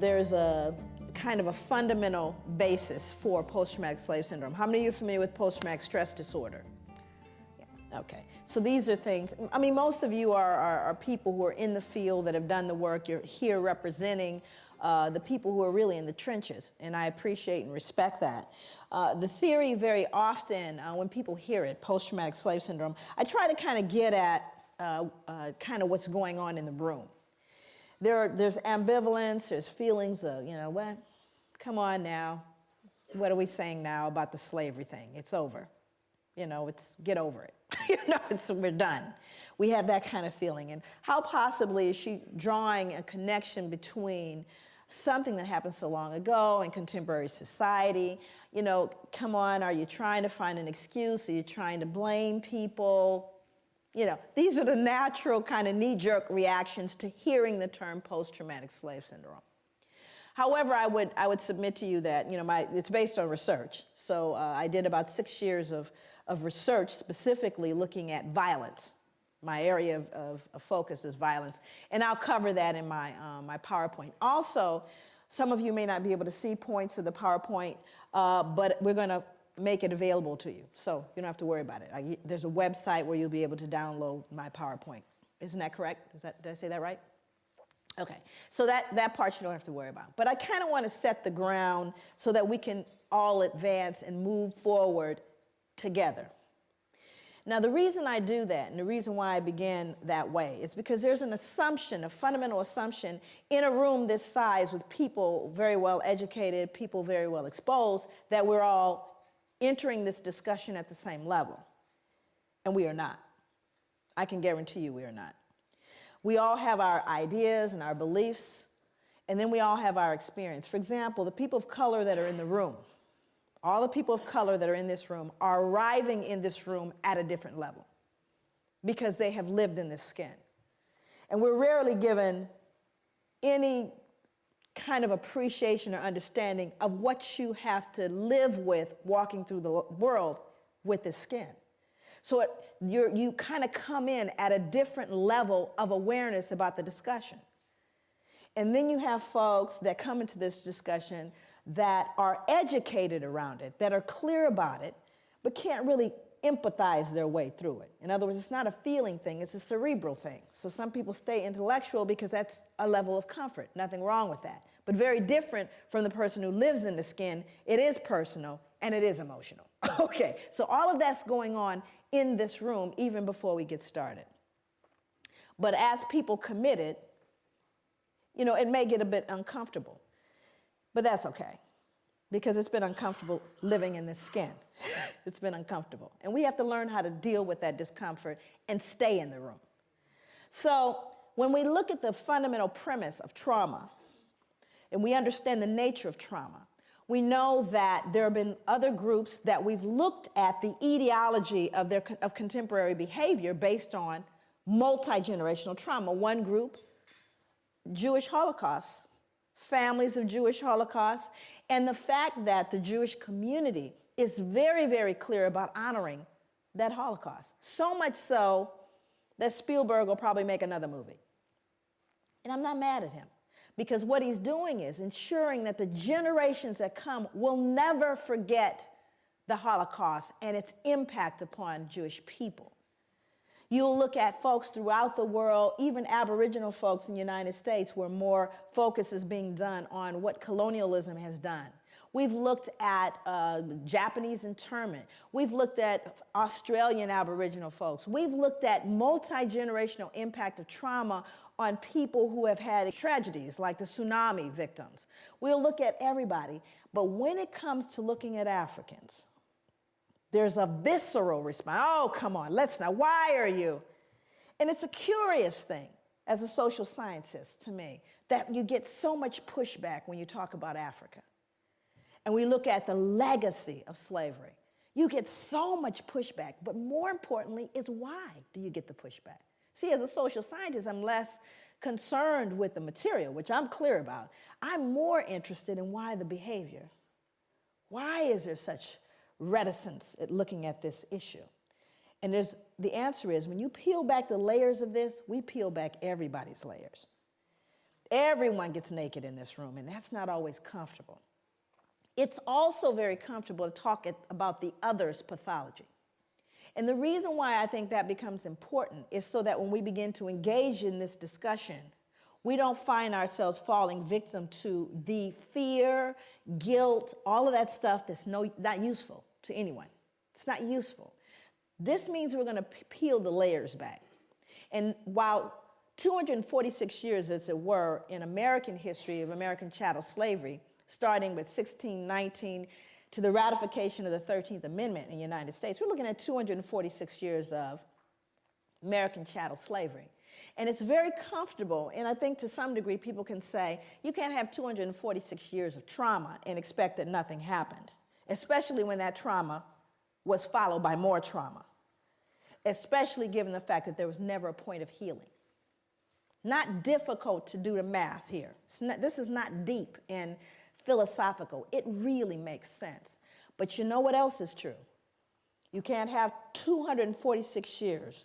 there's a kind of a fundamental basis for post-traumatic slave syndrome. How many of you are familiar with post-traumatic stress disorder? Yeah, okay. So these are things, I mean, most of you are people who are in the field that have done the work. You're here representing the people who are really in the trenches, and I appreciate and respect that. The theory very often, when people hear it, post-traumatic slave syndrome, I try to kind of get at kind of what's going on in the room. There's ambivalence, there's feelings of, you know, what? Come on now. What are we saying now about the slavery thing? It's over. You know, get over it. You know, we're done. We have that kind of feeling. And how possibly is she drawing a connection between something that happened so long ago in contemporary society? You know, come on, are you trying to find an excuse? Are you trying to blame people? You know, these are the natural kind of knee-jerk reactions to hearing the term post-traumatic slave syndrome. However, I would submit to you that, you know, it's based on research. So I did about 6 years of research specifically looking at violence. My area of focus is violence. And I'll cover that in my PowerPoint. Also, some of you may not be able to see points of the PowerPoint, but we're going to make it available to you. So you don't have to worry about it. There's a website where you'll be able to download my PowerPoint. Isn't that correct? Did I say that right? Okay, so that part you don't have to worry about. But I kind of want to set the ground so that we can all advance and move forward together. Now, the reason I do that and the reason why I began that way is because there's an assumption, a fundamental assumption in a room this size with people very well educated, people very well exposed, that we're all entering this discussion at the same level. And we are not. I can guarantee you we are not. We all have our ideas and our beliefs, and then we all have our experience. For example, the people of color that are in the room, all the people of color that are in this room are arriving in this room at a different level because they have lived in this skin. And we're rarely given any kind of appreciation or understanding of what you have to live with walking through the world with this skin. So you kind of come in at a different level of awareness about the discussion. And then you have folks that come into this discussion that are educated around it, that are clear about it, but can't really empathize their way through it. In other words, it's not a feeling thing, it's a cerebral thing. So some people stay intellectual because that's a level of comfort. Nothing wrong with that. But very different from the person who lives in the skin. It is personal and it is emotional. Okay, so all of that's going on in this room even before we get started. But as people commit it, you know, it may get a bit uncomfortable. But that's okay, because it's been uncomfortable living in this skin. It's been uncomfortable. And we have to learn how to deal with that discomfort and stay in the room. So when we look at the fundamental premise of trauma, and we understand the nature of trauma, we know that there have been other groups that we've looked at the etiology of contemporary behavior based on multi-generational trauma. One group, Jewish Holocaust, families of Jewish Holocaust, and the fact that the Jewish community is very, very clear about honoring that Holocaust. So much so that Spielberg will probably make another movie. And I'm not mad at him, because what he's doing is ensuring that the generations that come will never forget the Holocaust and its impact upon Jewish people. You'll look at folks throughout the world, even Aboriginal folks in the United States, where more focus is being done on what colonialism has done. We've looked at Japanese internment. We've looked at Australian Aboriginal folks. We've looked at multi-generational impact of trauma on people who have had tragedies like the tsunami victims. We'll look at everybody. But when it comes to looking at Africans, there's a visceral response. Oh, come on, let's not. Why are you? And it's a curious thing as a social scientist to me that you get so much pushback when you talk about Africa. And we look at the legacy of slavery. You get so much pushback, but more importantly is why do you get the pushback? See, as a social scientist, I'm less concerned with the material, which I'm clear about. I'm more interested in why the behavior. Why is there such reticence at looking at this issue? And the answer is, when you peel back the layers of this, we peel back everybody's layers. Everyone gets naked in this room, and that's not always comfortable. It's also very comfortable to talk about the other's pathology. And the reason why I think that becomes important is so that when we begin to engage in this discussion, we don't find ourselves falling victim to the fear, guilt, all of that stuff that's not useful to anyone. It's not useful. This means we're going to peel the layers back. And while 246 years, as it were, in American history of American chattel slavery, starting with 1619 to the ratification of the 13th Amendment in the United States, we're looking at 246 years of American chattel slavery. And it's very comfortable, and I think to some degree people can say, you can't have 246 years of trauma and expect that nothing happened, especially when that trauma was followed by more trauma, especially given the fact that there was never a point of healing. Not difficult to do the math here. This is not deep and philosophical. It really makes sense. But you know what else is true? You can't have 246 years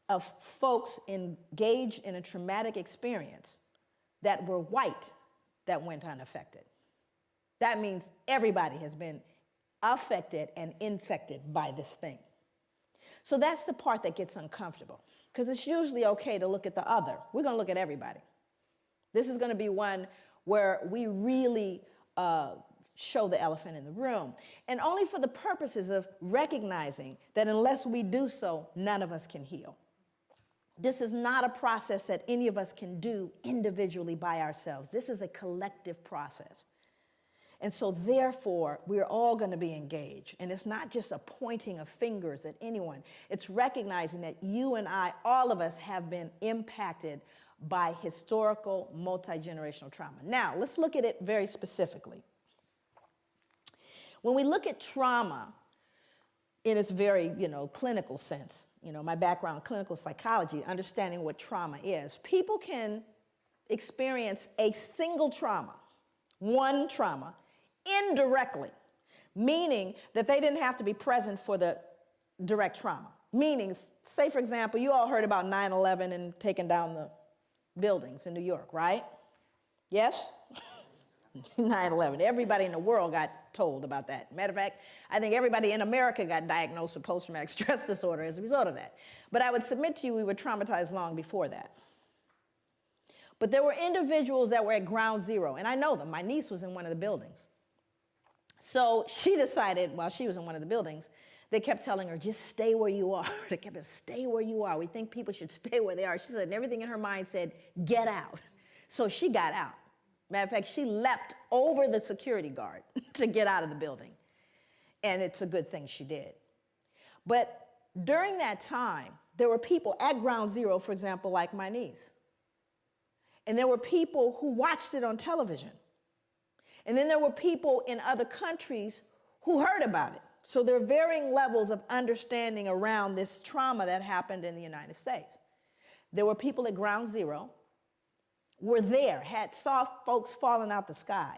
of folks engaged in a traumatic experience that were white that went unaffected. That means everybody has been affected and infected by this thing. So that's the part that gets uncomfortable, because it's usually okay to look at the other. We're going to look at everybody. This is going to be one where we really show the elephant in the room, and only for the purposes of recognizing that unless we do so, none of us can heal. This is not a process that any of us can do individually by ourselves. This is a collective process. And so therefore, we're all going to be engaged. And it's not just a pointing of fingers at anyone. It's recognizing that you and I, all of us, have been impacted by historical multi-generational trauma. Now, let's look at it very specifically. When we look at trauma in its very, clinical sense, my background, clinical psychology, understanding what trauma is, people can experience a single trauma, one trauma, indirectly, meaning that they didn't have to be present for the direct trauma. Meaning, say for example, you all heard about 9/11 and taking down the buildings in New York, right? Yes? 9/11. Everybody in the world got told about that. Matter of fact, I think everybody in America got diagnosed with post-traumatic stress disorder as a result of that. But I would submit to you we were traumatized long before that. But there were individuals that were at ground zero, and I know them. My niece was in one of the buildings. So she decided, while she was in one of the buildings, they kept telling her, just stay where you are. They kept saying, stay where you are. We think people should stay where they are. She said, and everything in her mind said, get out. So she got out. Matter of fact, she leapt over the security guard to get out of the building. And it's a good thing she did. But during that time, there were people at ground zero, for example, like my niece. And there were people who watched it on television. And then there were people in other countries who heard about it. So there are varying levels of understanding around this trauma that happened in the United States. There were people at ground zero, were there, saw folks falling out the sky,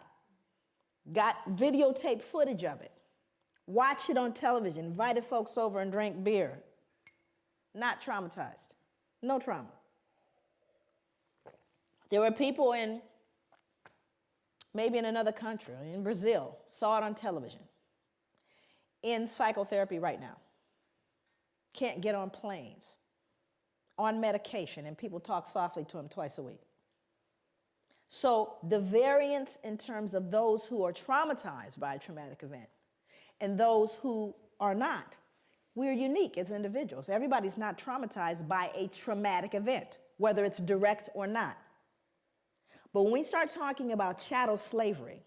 got videotape footage of it, watched it on television, invited folks over and drank beer. Not traumatized. No trauma. There were people maybe in another country, in Brazil, saw it on television, in psychotherapy right now, can't get on planes, on medication, and people talk softly to them twice a week. So the variance in terms of those who are traumatized by a traumatic event and those who are not, we're unique as individuals. Everybody's not traumatized by a traumatic event, whether it's direct or not. But when we start talking about chattel slavery,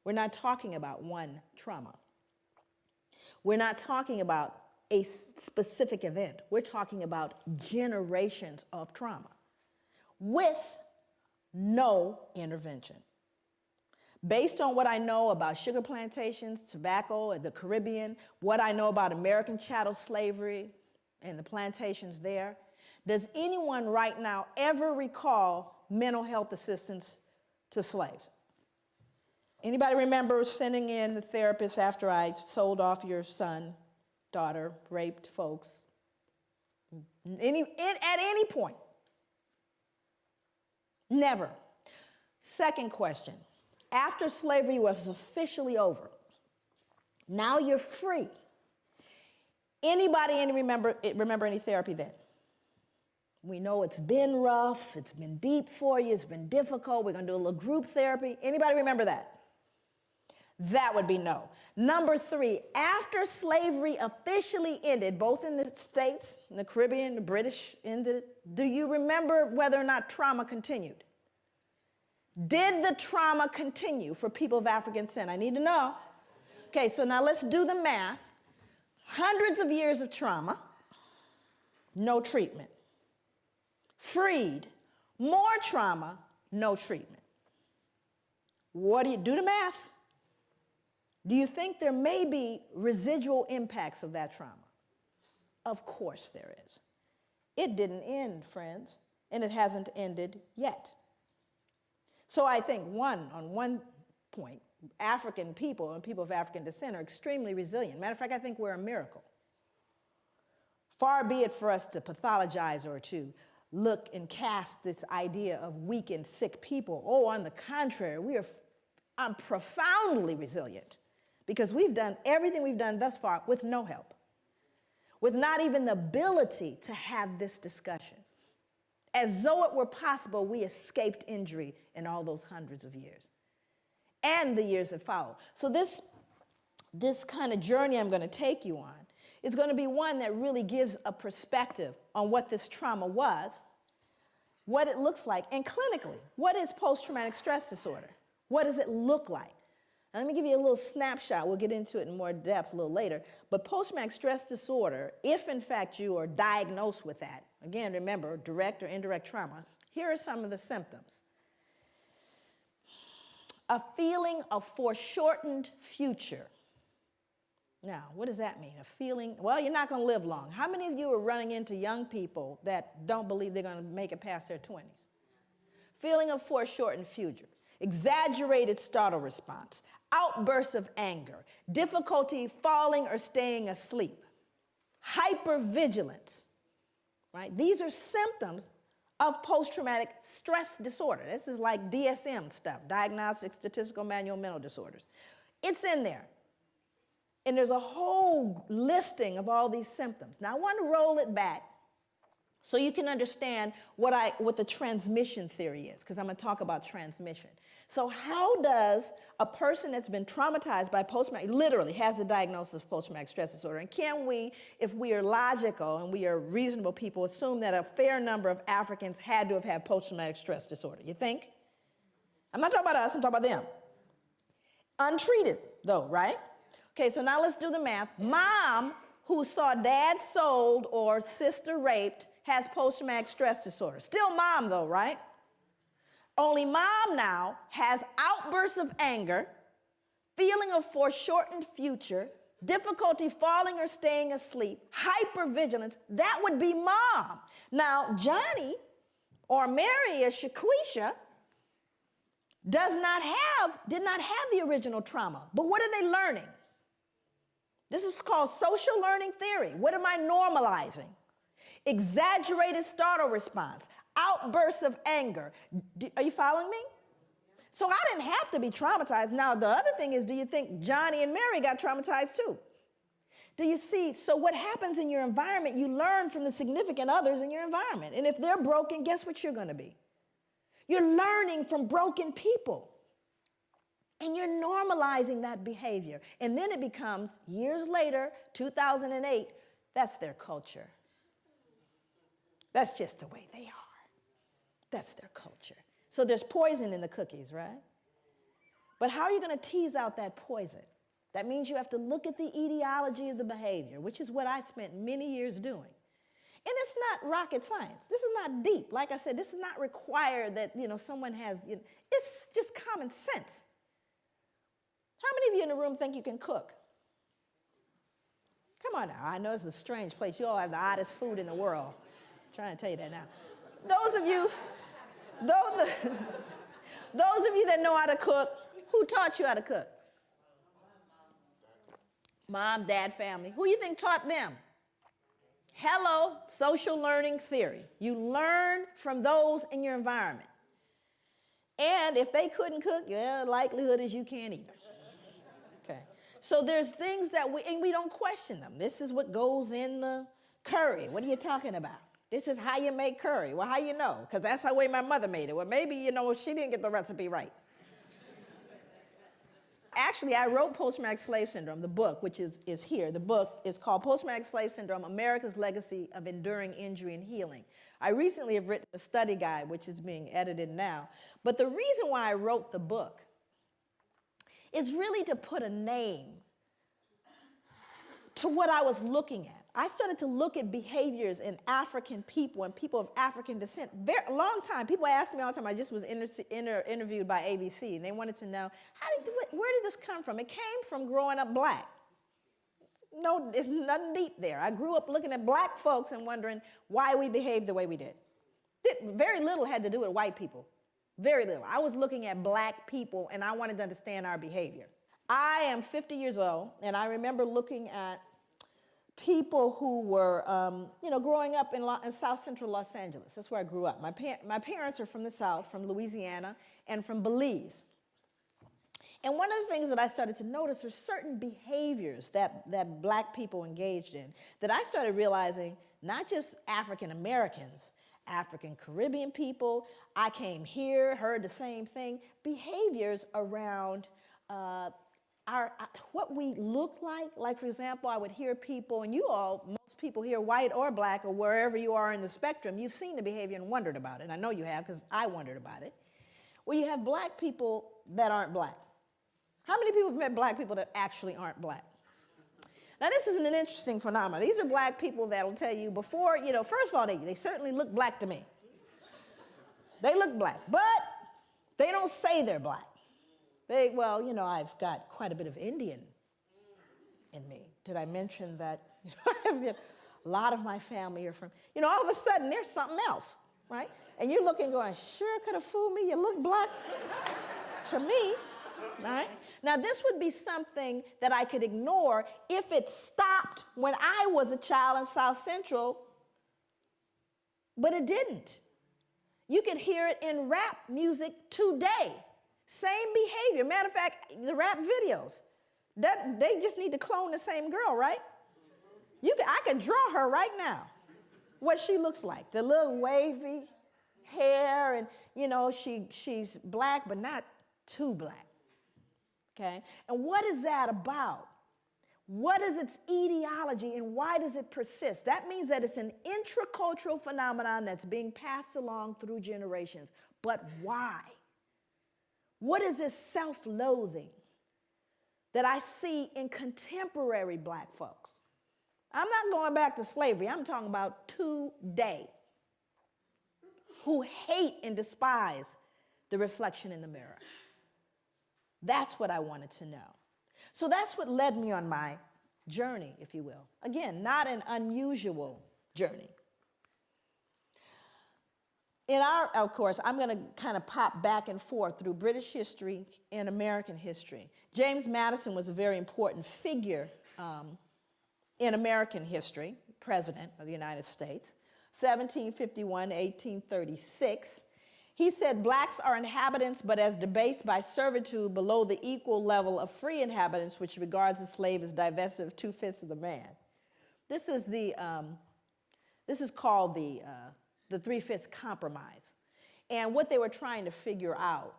we're not talking about one trauma. We're not talking about a specific event. We're talking about generations of trauma with no intervention. Based on what I know about sugar plantations, tobacco, and the Caribbean, what I know about American chattel slavery and the plantations there, does anyone right now ever recall mental health assistance to slaves? Anybody remember sending in the therapist after I sold off your son, daughter, raped folks? At any point? Never. Second question. After slavery was officially over, now you're free. Anybody remember any therapy then? We know it's been rough, it's been deep for you, it's been difficult. We're going to do a little group therapy. Anybody remember that? That would be no. Number 3, after slavery officially ended, both in the States, in the Caribbean, the British ended, do you remember whether or not trauma continued? Did the trauma continue for people of African descent? I need to know. Okay, so now let's do the math. Hundreds of years of trauma, no treatment. Freed, more trauma, no treatment. What do you do the math? Do you think there may be residual impacts of that trauma? Of course there is. It didn't end, friends, and it hasn't ended yet. So I think on one point, African people and people of African descent are extremely resilient. Matter of fact, I think we're a miracle. Far be it for us to pathologize or to look and cast this idea of weak and sick people. Oh, on the contrary, I'm profoundly resilient because we've done everything we've done thus far with no help, with not even the ability to have this discussion. As though it were possible, we escaped injury in all those hundreds of years and the years that follow. So this kind of journey I'm going to take you on is going to be one that really gives a perspective on what this trauma was, what it looks like, and clinically, what is post-traumatic stress disorder? What does it look like? Now, let me give you a little snapshot. We'll get into it in more depth a little later. But post-traumatic stress disorder, if in fact you are diagnosed with that, again, remember, direct or indirect trauma, here are some of the symptoms. A feeling of foreshortened future. Now, what does that mean? A feeling, well, you're not going to live long. How many of you are running into young people that don't believe they're going to make it past their 20s? Feeling of foreshortened future. Exaggerated startle response. Outbursts of anger. Difficulty falling or staying asleep. Hypervigilance. Right? These are symptoms of post-traumatic stress disorder. This is like DSM stuff, Diagnostic Statistical Manual Mental Disorders. It's in there. And there's a whole listing of all these symptoms. Now, I want to roll it back so you can understand what the transmission theory is, because I'm going to talk about transmission. So how does a person that's been traumatized by post-traumatic, literally has a diagnosis of post-traumatic stress disorder, and can we, if we are logical and we are reasonable people, assume that a fair number of Africans had to have had post-traumatic stress disorder? You think? I'm not talking about us, I'm talking about them. Untreated, though, right? Okay, so now let's do the math. Mom, who saw dad sold or sister raped, has post-traumatic stress disorder. Still mom, though, right? Only mom now has outbursts of anger, feeling of foreshortened future, difficulty falling or staying asleep, hypervigilance. That would be mom. Now, Johnny or Mary or Shaquisha did not have the original trauma. But what are they learning? This is called social learning theory. What am I normalizing? Exaggerated startle response, outbursts of anger. Are you following me? So I didn't have to be traumatized. Now, the other thing is, do you think Johnny and Mary got traumatized too? Do you see? So what happens in your environment, you learn from the significant others in your environment. And if they're broken, guess what you're going to be? You're learning from broken people. And you're normalizing that behavior. And then it becomes, years later, 2008, that's their culture. That's just the way they are. That's their culture. So there's poison in the cookies, right? But how are you going to tease out that poison? That means you have to look at the etiology of the behavior, which is what I spent many years doing. And it's not rocket science. This is not deep. Like I said, this is not required that, someone has, it's just common sense. How many of you in the room think you can cook? Come on now. I know it's a strange place. You all have the oddest food in the world. I'm trying to tell you that now. Those of you that know how to cook, who taught you how to cook? Mom, dad, family. Who you think taught them? Hello, social learning theory. You learn from those in your environment. And if they couldn't cook, yeah, likelihood is you can't either. Okay. So there's things that we don't question them. This is what goes in the curry. What are you talking about? This is how you make curry. Well, how you know? Because that's the way my mother made it. Well, maybe, she didn't get the recipe right. Actually, I wrote Post-Traumatic Slave Syndrome, the book, which is here. The book is called Post-Traumatic Slave Syndrome, America's Legacy of Enduring Injury and Healing. I recently have written a study guide, which is being edited now. But the reason why I wrote the book is really to put a name to what I was looking at. I started to look at behaviors in African people and people of African descent. A long time, people ask me all the time, I just was interviewed by ABC, and they wanted to know, where did this come from? It came from growing up black. No, there's nothing deep there. I grew up looking at black folks and wondering why we behaved the way we did. Very little had to do with white people. Very little. I was looking at black people, and I wanted to understand our behavior. I am 50 years old, and I remember looking at people who were, growing up in South Central Los Angeles. That's where I grew up. My parents are from the South, from Louisiana, and from Belize. And one of the things that I started to notice are certain behaviors that black people engaged in that I started realizing, not just African Americans, African Caribbean people, I came here, heard the same thing, behaviors around what we look like. Like, for example, I would hear people, and most people here, white or black or wherever you are in the spectrum, you've seen the behavior and wondered about it. I know you have, because I wondered about it. Where you have black people that aren't black. How many people have met black people that actually aren't black? Now, this is an interesting phenomenon. These are black people that will tell you before, first of all, they certainly look black to me. They look black, but they don't say they're black. I've got quite a bit of Indian in me. Did I mention that? A lot of my family are from, all of a sudden there's something else, right? And you're looking going, sure could have fooled me, you look black to me, right? Now this would be something that I could ignore if it stopped when I was a child in South Central, but it didn't. You could hear it in rap music today. Same behavior. Matter of fact, the rap videos, they just need to clone the same girl, right? I could draw her right now, what she looks like. The little wavy hair, and she's black, but not too black. Okay? And what is that about? What is its etiology, and why does it persist? That means that it's an intracultural phenomenon that's being passed along through generations. But why? What is this self-loathing that I see in contemporary black folks? I'm not going back to slavery. I'm talking about today, who hate and despise the reflection in the mirror. That's what I wanted to know. So that's what led me on my journey, if you will. Again, not an unusual journey. Of course, I'm going to kind of pop back and forth through British history and American history. James Madison was a very important figure in American history, President of the United States, 1751 to 1836. He said, blacks are inhabitants, but as debased by servitude below the equal level of free inhabitants, which regards the slave as divested of 2/5 of the man. This is called the 3/5 compromise. And what they were trying to figure out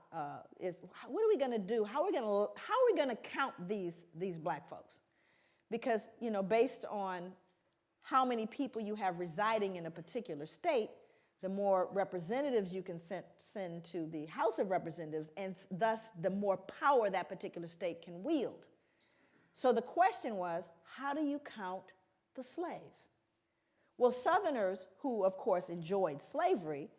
is, what are we going to do? How are we going to count these black folks? Because, based on how many people you have residing in a particular state, the more representatives you can send to the House of Representatives, and thus the more power that particular state can wield. So the question was, how do you count the slaves? Well, Southerners, who of course enjoyed slavery,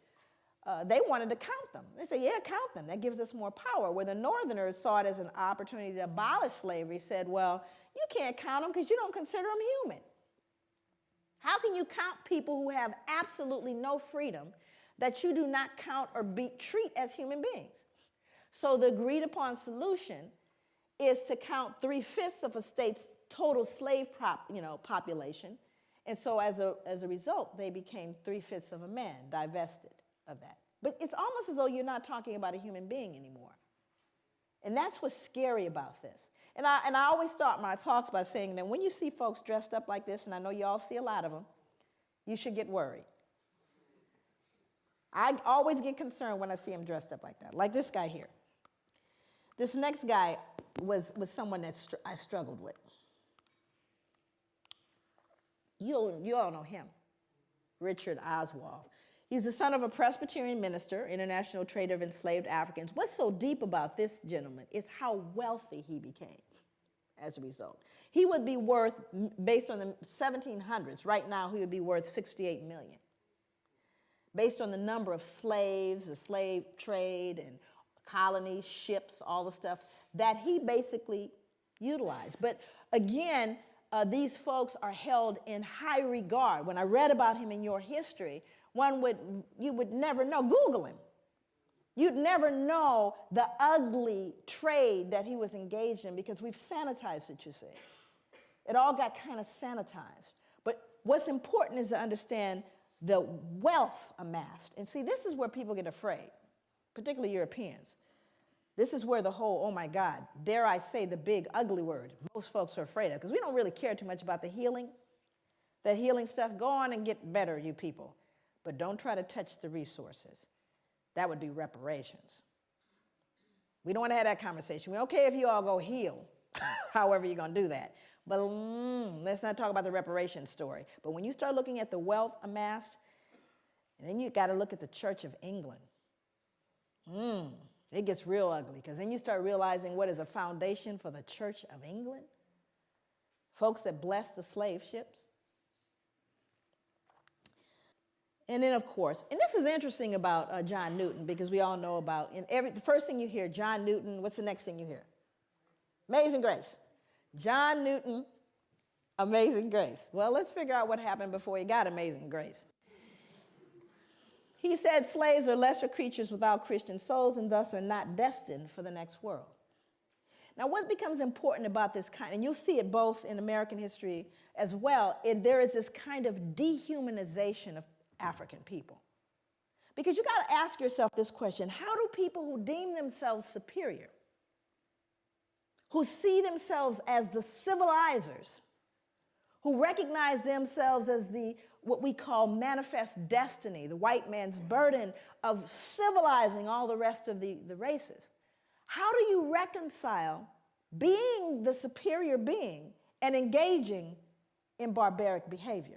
they wanted to count them. They said, yeah, count them. That gives us more power. Where the Northerners saw it as an opportunity to abolish slavery, said, well, you can't count them because you don't consider them human. How can you count people who have absolutely no freedom that you do not count or treat as human beings? So the agreed upon solution is to count 3/5 of a state's total slave population. And so as a result, they became 3/5 of a man, divested of that. But it's almost as though you're not talking about a human being anymore. And that's what's scary about this. And I always start my talks by saying that when you see folks dressed up like this, and I know you all see a lot of them, you should get worried. I always get concerned when I see them dressed up like that, like this guy here. This next guy was someone that I struggled with. You all know him, Richard Oswald. He's the son of a Presbyterian minister, international trader of enslaved Africans. What's so deep about this gentleman is how wealthy he became as a result. He would be worth, based on the 1700s, right now he would be worth 68 million. Based on the number of slaves, the slave trade and colonies, ships, all the stuff that he basically utilized. But again, these folks are held in high regard. When I read about him in your history, you would never know. Google him. You'd never know the ugly trade that he was engaged in because we've sanitized it, you see. It all got kind of sanitized. But what's important is to understand the wealth amassed. And see, this is where people get afraid, particularly Europeans. This is where the whole, oh my God, dare I say the big ugly word, most folks are afraid of, because we don't really care too much about the healing. That healing stuff, go on and get better, you people. But don't try to touch the resources. That would be reparations. We don't want to have that conversation. We're okay if you all go heal, however you're going to do that. But let's not talk about the reparations story. But when you start looking at the wealth amassed, and then you got to look at the Church of England. It gets real ugly, because then you start realizing what is a foundation for the Church of England. Folks that blessed the slave ships. And then, of course, and this is interesting about John Newton, because we all know about, the first thing you hear, John Newton, what's the next thing you hear? Amazing Grace. John Newton, Amazing Grace. Well, let's figure out what happened before he got Amazing Grace. He said slaves are lesser creatures without Christian souls and thus are not destined for the next world. Now, what becomes important about this kind, and you'll see it both in American history as well, there is this kind of dehumanization of African people. Because you got to ask yourself this question: how do people who deem themselves superior, who see themselves as the civilizers, who recognize themselves as what we call manifest destiny, the white man's burden of civilizing all the rest of the races, how do you reconcile being the superior being and engaging in barbaric behavior?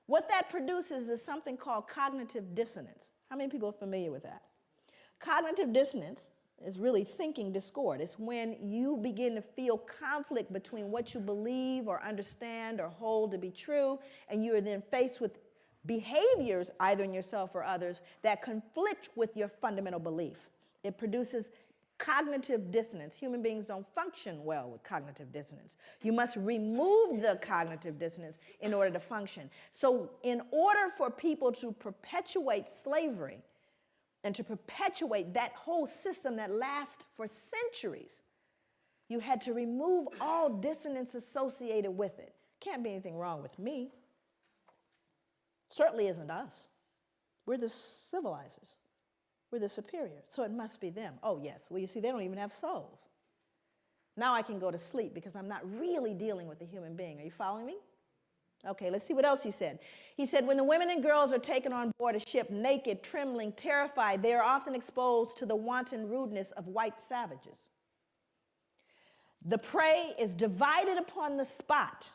What that produces is something called cognitive dissonance. How many people are familiar with that? Cognitive dissonance is really thinking discord. It's when you begin to feel conflict between what you believe or understand or hold to be true, and you are then faced with behaviors, either in yourself or others, that conflict with your fundamental belief. It produces cognitive dissonance. Human beings don't function well with cognitive dissonance. You must remove the cognitive dissonance in order to function. So in order for people to perpetuate slavery and to perpetuate that whole system that lasts for centuries, you had to remove all dissonance associated with it. Can't be anything wrong with me. Certainly isn't us. We're the civilizers. We're the superior, so it must be them. Oh, yes. Well, you see, they don't even have souls. Now I can go to sleep because I'm not really dealing with a human being. Are you following me? Okay, let's see what else he said. He said, when the women and girls are taken on board a ship naked, trembling, terrified, they are often exposed to the wanton rudeness of white savages. The prey is divided upon the spot.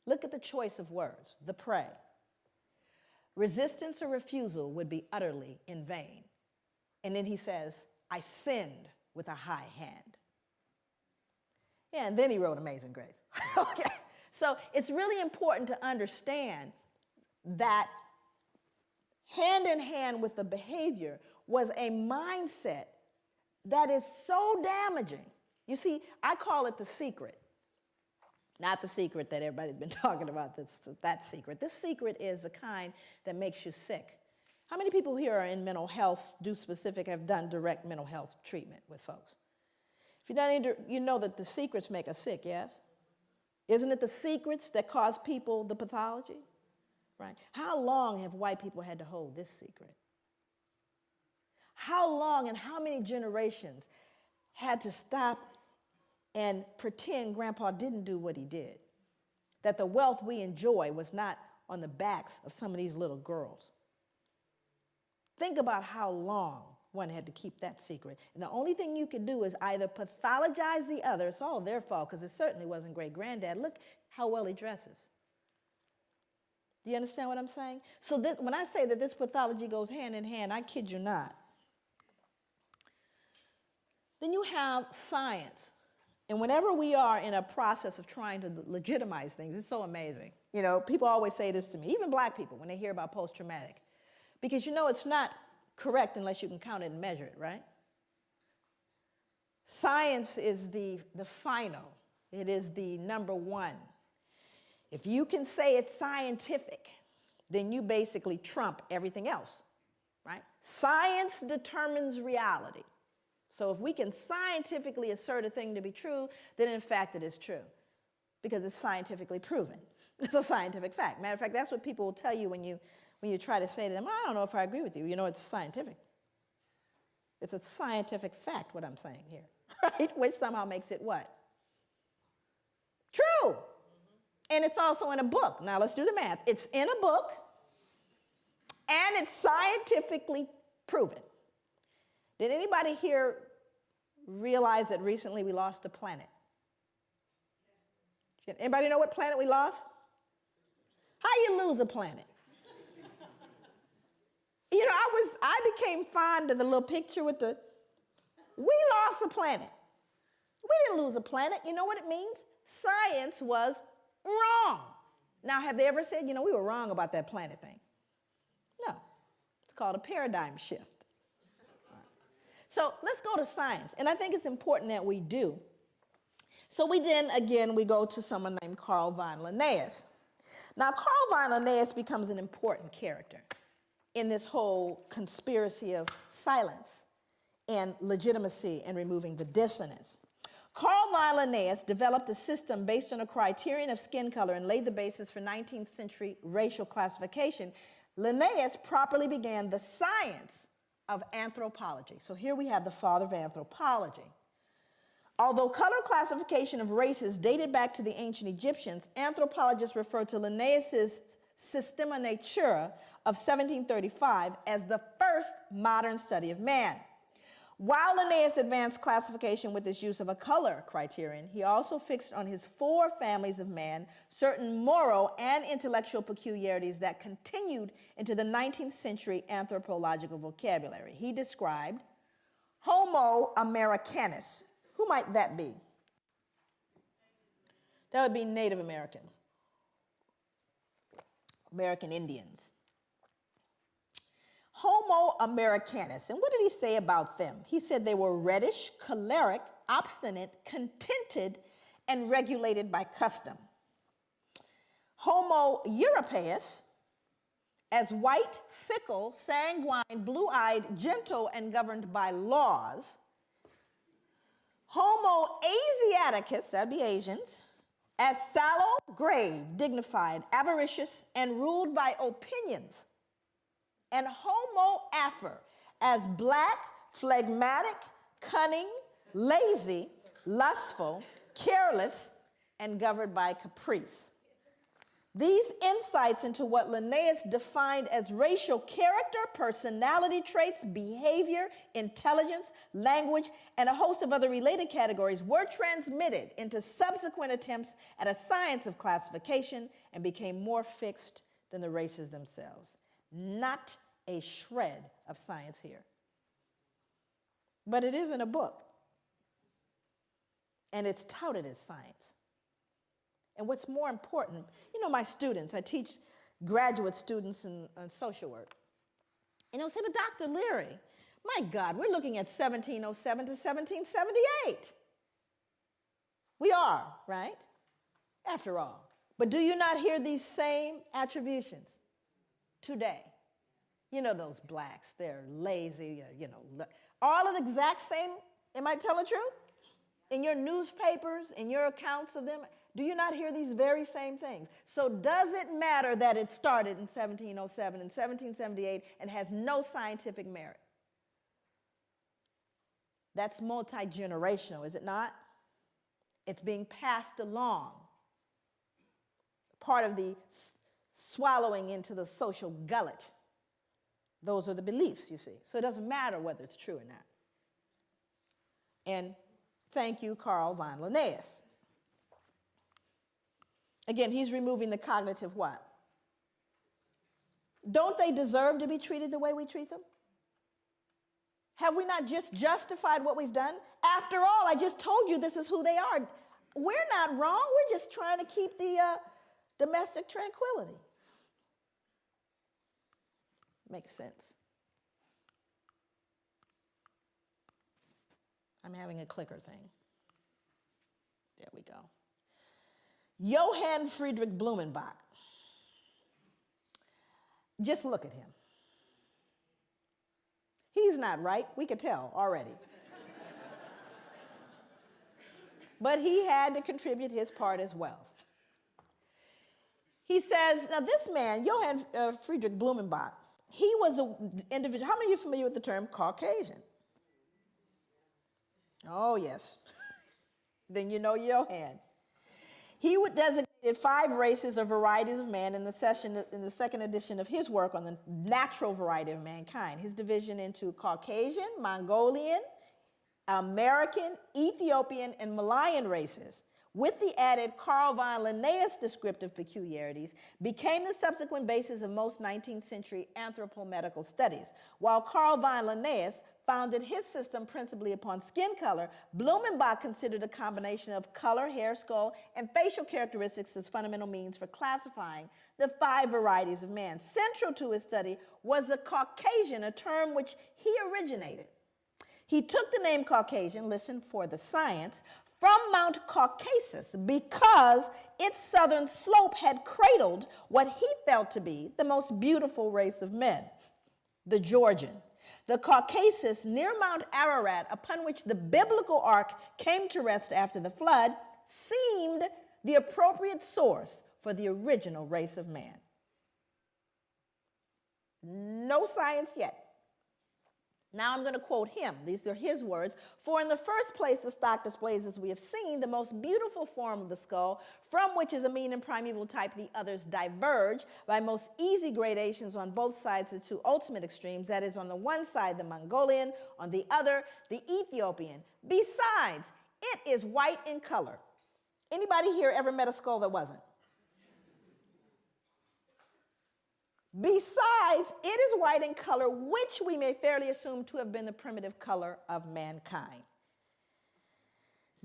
Look at the choice of words, the prey. Resistance or refusal would be utterly in vain. And then he says, I sinned with a high hand. Yeah, and then he wrote Amazing Grace. Okay. So it's really important to understand that hand in hand with the behavior was a mindset that is so damaging. You see, I call it the secret. Not the secret that everybody's been talking about, that secret. This secret is the kind that makes you sick. How many people here are in mental health, have done direct mental health treatment with folks? If you've done you know that the secrets make us sick, yes? Isn't it the secrets that cause people the pathology? Right? How long have white people had to hold this secret? How long and how many generations had to stop and pretend Grandpa didn't do what he did? That the wealth we enjoy was not on the backs of some of these little girls. Think about how long one had to keep that secret. And the only thing you could do is either pathologize the other. It's all their fault, because it certainly wasn't great-granddad. Look how well he dresses. Do you understand what I'm saying? So when I say that this pathology goes hand in hand, I kid you not. Then you have science. And whenever we are in a process of trying to legitimize things, it's so amazing. You know, people always say this to me, even black people, when they hear about post-traumatic. Because you know it's not correct unless you can count it and measure it, right? Science is the final. It is the number one. If you can say it's scientific, then you basically trump everything else, right? Science determines reality. So if we can scientifically assert a thing to be true, then in fact it is true, because it's scientifically proven. It's a scientific fact. Matter of fact, that's what people will tell you when you try to say to them, I don't know if I agree with you. You know, it's scientific. It's a scientific fact, what I'm saying here, right? Which somehow makes it what? True. And it's also in a book. Now let's do the math. It's in a book, and it's scientifically proven. Did anybody here realize that recently we lost a planet? Anybody know what planet we lost? How you lose a planet? You know, I became fond of the little picture with we lost a planet. We didn't lose a planet. You know what it means? Science was wrong. Now, have they ever said, you know, we were wrong about that planet thing? No. It's called a paradigm shift. So let's go to science. And I think it's important that we do. So we go to someone named Carl von Linnaeus. Now, Carl von Linnaeus becomes an important character in this whole conspiracy of silence and legitimacy and removing the dissonance. Carl von Linnaeus developed a system based on a criterion of skin color and laid the basis for 19th century racial classification. Linnaeus properly began the science of anthropology. So here we have the father of anthropology. Although color classification of races dated back to the ancient Egyptians, anthropologists refer to Linnaeus's Systema Naturae of 1735 as the first modern study of man. While Linnaeus advanced classification with his use of a color criterion, he also fixed on his 4 families of man certain moral and intellectual peculiarities that continued into the 19th century anthropological vocabulary. He described Homo Americanus. Who might that be? That would be Native Americans, American Indians. Homo Americanus. And what did he say about them? He said they were reddish, choleric, obstinate, contented, and regulated by custom. Homo Europaeus, as white, fickle, sanguine, blue-eyed, gentle, and governed by laws. Homo Asiaticus, that'd be Asians, as sallow, grave, dignified, avaricious, and ruled by opinions. And Homo Afer, as black, phlegmatic, cunning, lazy, lustful, careless, and governed by caprice. These insights into what Linnaeus defined as racial character, personality traits, behavior, intelligence, language, and a host of other related categories were transmitted into subsequent attempts at a science of classification and became more fixed than the races themselves. Not a shred of science here. But it is in a book. And it's touted as science. And what's more important, you know, my students, I teach graduate students in social work. And they'll say, but Dr. Leary, my God, we're looking at 1707 to 1778. We are, right? After all. But do you not hear these same attributions today? You know, those blacks, they're lazy, you know, all of the exact same, am I telling the truth? In your newspapers, in your accounts of them, do you not hear these very same things? So does it matter that it started in 1707 and 1778 and has no scientific merit? That's multi-generational, is it not? It's being passed along. Part of the swallowing into the social gullet. Those are the beliefs, you see. So it doesn't matter whether it's true or not. And thank you, Carl von Linnaeus. Again, he's removing the cognitive what? Don't they deserve to be treated the way we treat them? Have we not just justified what we've done? After all, I just told you this is who they are. We're not wrong. We're just trying to keep the domestic tranquility. Makes sense. I'm having a clicker thing. There we go. Johann Friedrich Blumenbach. Just look at him. He's not right. We could tell already. But he had to contribute his part as well. He says, now this man, Johann Friedrich Blumenbach, he was an individual. How many of you are familiar with the term Caucasian? Oh, yes. Then you know Johann. He would designated 5 races or varieties of man in the second edition of his work on the natural variety of mankind. His division into Caucasian, Mongolian, American, Ethiopian, and Malayan races, with the added Carl von Linnaeus descriptive peculiarities, became the subsequent basis of most 19th century anthropomedical studies. While Carl von Linnaeus founded his system principally upon skin color, Blumenbach considered a combination of color, hair, skull, and facial characteristics as fundamental means for classifying the 5 varieties of man. Central to his study was the Caucasian, a term which he originated. He took the name Caucasian, listen for the science, from Mount Caucasus because its southern slope had cradled what he felt to be the most beautiful race of men, the Georgian. The Caucasus near Mount Ararat, upon which the biblical ark came to rest after the flood, seemed the appropriate source for the original race of man. No science yet. Now I'm going to quote him. These are his words. For in the first place, the stock displays, as we have seen, the most beautiful form of the skull, from which is a mean and primeval type the others diverge by most easy gradations on both sides to 2 ultimate extremes. That is, on the one side, the Mongolian, on the other, the Ethiopian. Besides, it is white in color. Anybody here ever met a skull that wasn't? Besides, it is white in color, which we may fairly assume to have been the primitive color of mankind.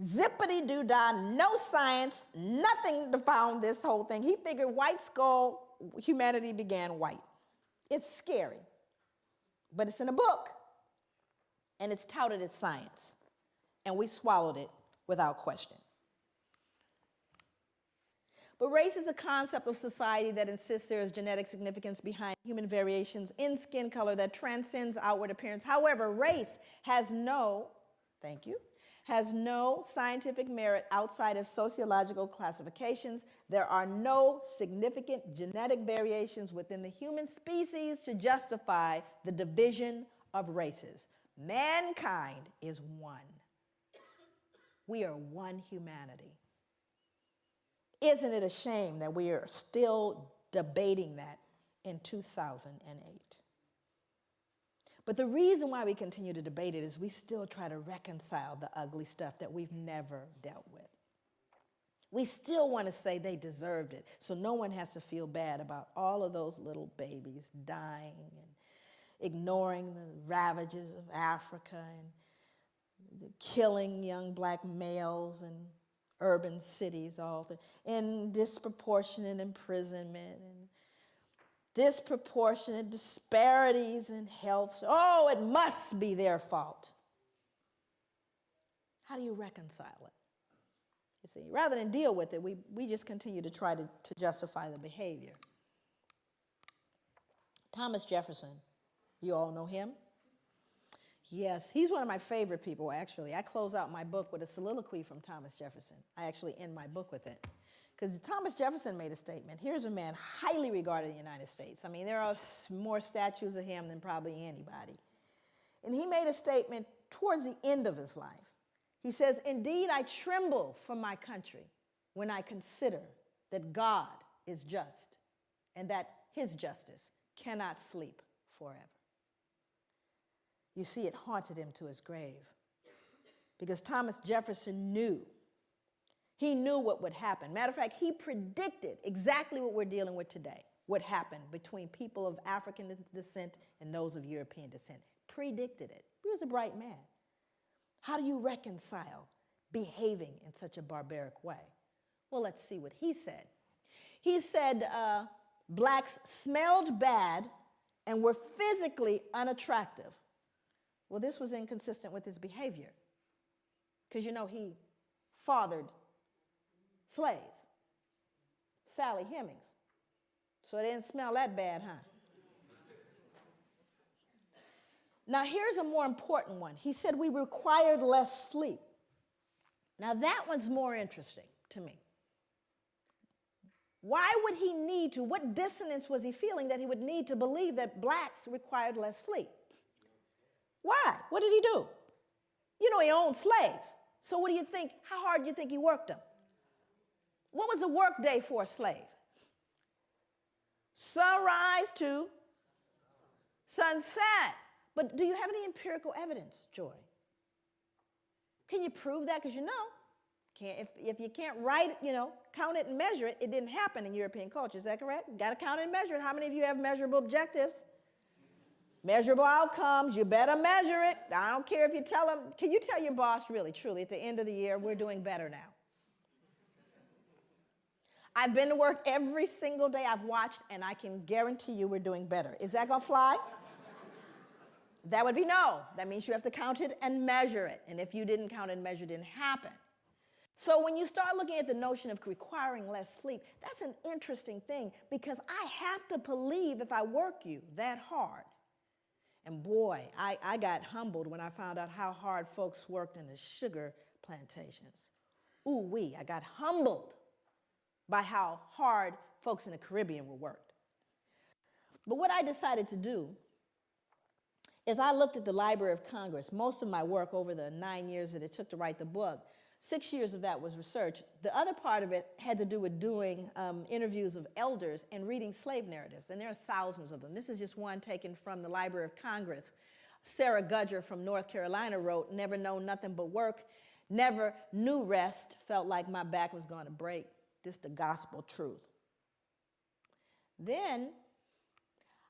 Zippity-doo-dah, no science, nothing to found this whole thing. He figured white skull, humanity began white. It's scary, but it's in a book, and it's touted as science, and we swallowed it without question. But race is a concept of society that insists there is genetic significance behind human variations in skin color that transcends outward appearance. However, race has no scientific merit outside of sociological classifications. There are no significant genetic variations within the human species to justify the division of races. Mankind is one. We are one humanity. Isn't it a shame that we are still debating that in 2008? But the reason why we continue to debate it is we still try to reconcile the ugly stuff that we've never dealt with. We still want to say they deserved it, so no one has to feel bad about all of those little babies dying and ignoring the ravages of Africa and killing young black males and urban cities, and disproportionate imprisonment and disproportionate disparities in health. Oh, it must be their fault. How do you reconcile it? You see, rather than deal with it, we just continue to try to justify the behavior. Thomas Jefferson, you all know him? Yes, he's one of my favorite people, actually. I close out my book with a soliloquy from Thomas Jefferson. I actually end my book with it. Because Thomas Jefferson made a statement. Here's a man highly regarded in the United States. I mean, there are more statues of him than probably anybody. And he made a statement towards the end of his life, he says, "Indeed, I tremble for my country when I consider that God is just and that his justice cannot sleep forever." You see, it haunted him to his grave because Thomas Jefferson knew. He knew what would happen. Matter of fact, he predicted exactly what we're dealing with today would happen between people of African descent and those of European descent. Predicted it. He was a bright man. How do you reconcile behaving in such a barbaric way? Well, let's see what he said. He said blacks smelled bad and were physically unattractive. Well, this was inconsistent with his behavior because, you know, he fathered slaves, Sally Hemings. So they didn't smell that bad, huh? Now, here's a more important one. He said we required less sleep. Now, that one's more interesting to me. Why would he need to? What dissonance was he feeling that he would need to believe that blacks required less sleep? Why? What did he do? You know, he owned slaves. So what do you think? How hard do you think he worked them? What was a work day for a slave? Sunrise to sunset. But do you have any empirical evidence, Joy? Can you prove that? Because you know, if you can't write it, you know, count it and measure it, it didn't happen in European culture. Is that correct? You got to count it and measure it. How many of you have measurable objectives? Measurable outcomes. You better measure it. I don't care if you tell them. Can you tell your boss really, truly, at the end of the year, we're doing better now? I've been to work every single day I've watched, and I can guarantee you we're doing better. Is that going to fly? That would be no. That means you have to count it and measure it. And if you didn't count and measure, it didn't happen. So when you start looking at the notion of requiring less sleep, that's an interesting thing because I have to believe if I work you that hard. And boy, I got humbled when I found out how hard folks worked in the sugar plantations. Ooh-wee, I got humbled by how hard folks in the Caribbean were worked. But what I decided to do is I looked at the Library of Congress. Most of my work over the 9 years that it took to write the book, 6 years of that was research. The other part of it had to do with doing interviews of elders and reading slave narratives, and there are thousands of them. This is just one taken from the Library of Congress. Sarah Gudger from North Carolina wrote, "Never known nothing but work, never knew rest, felt like my back was going to break. This the gospel truth." Then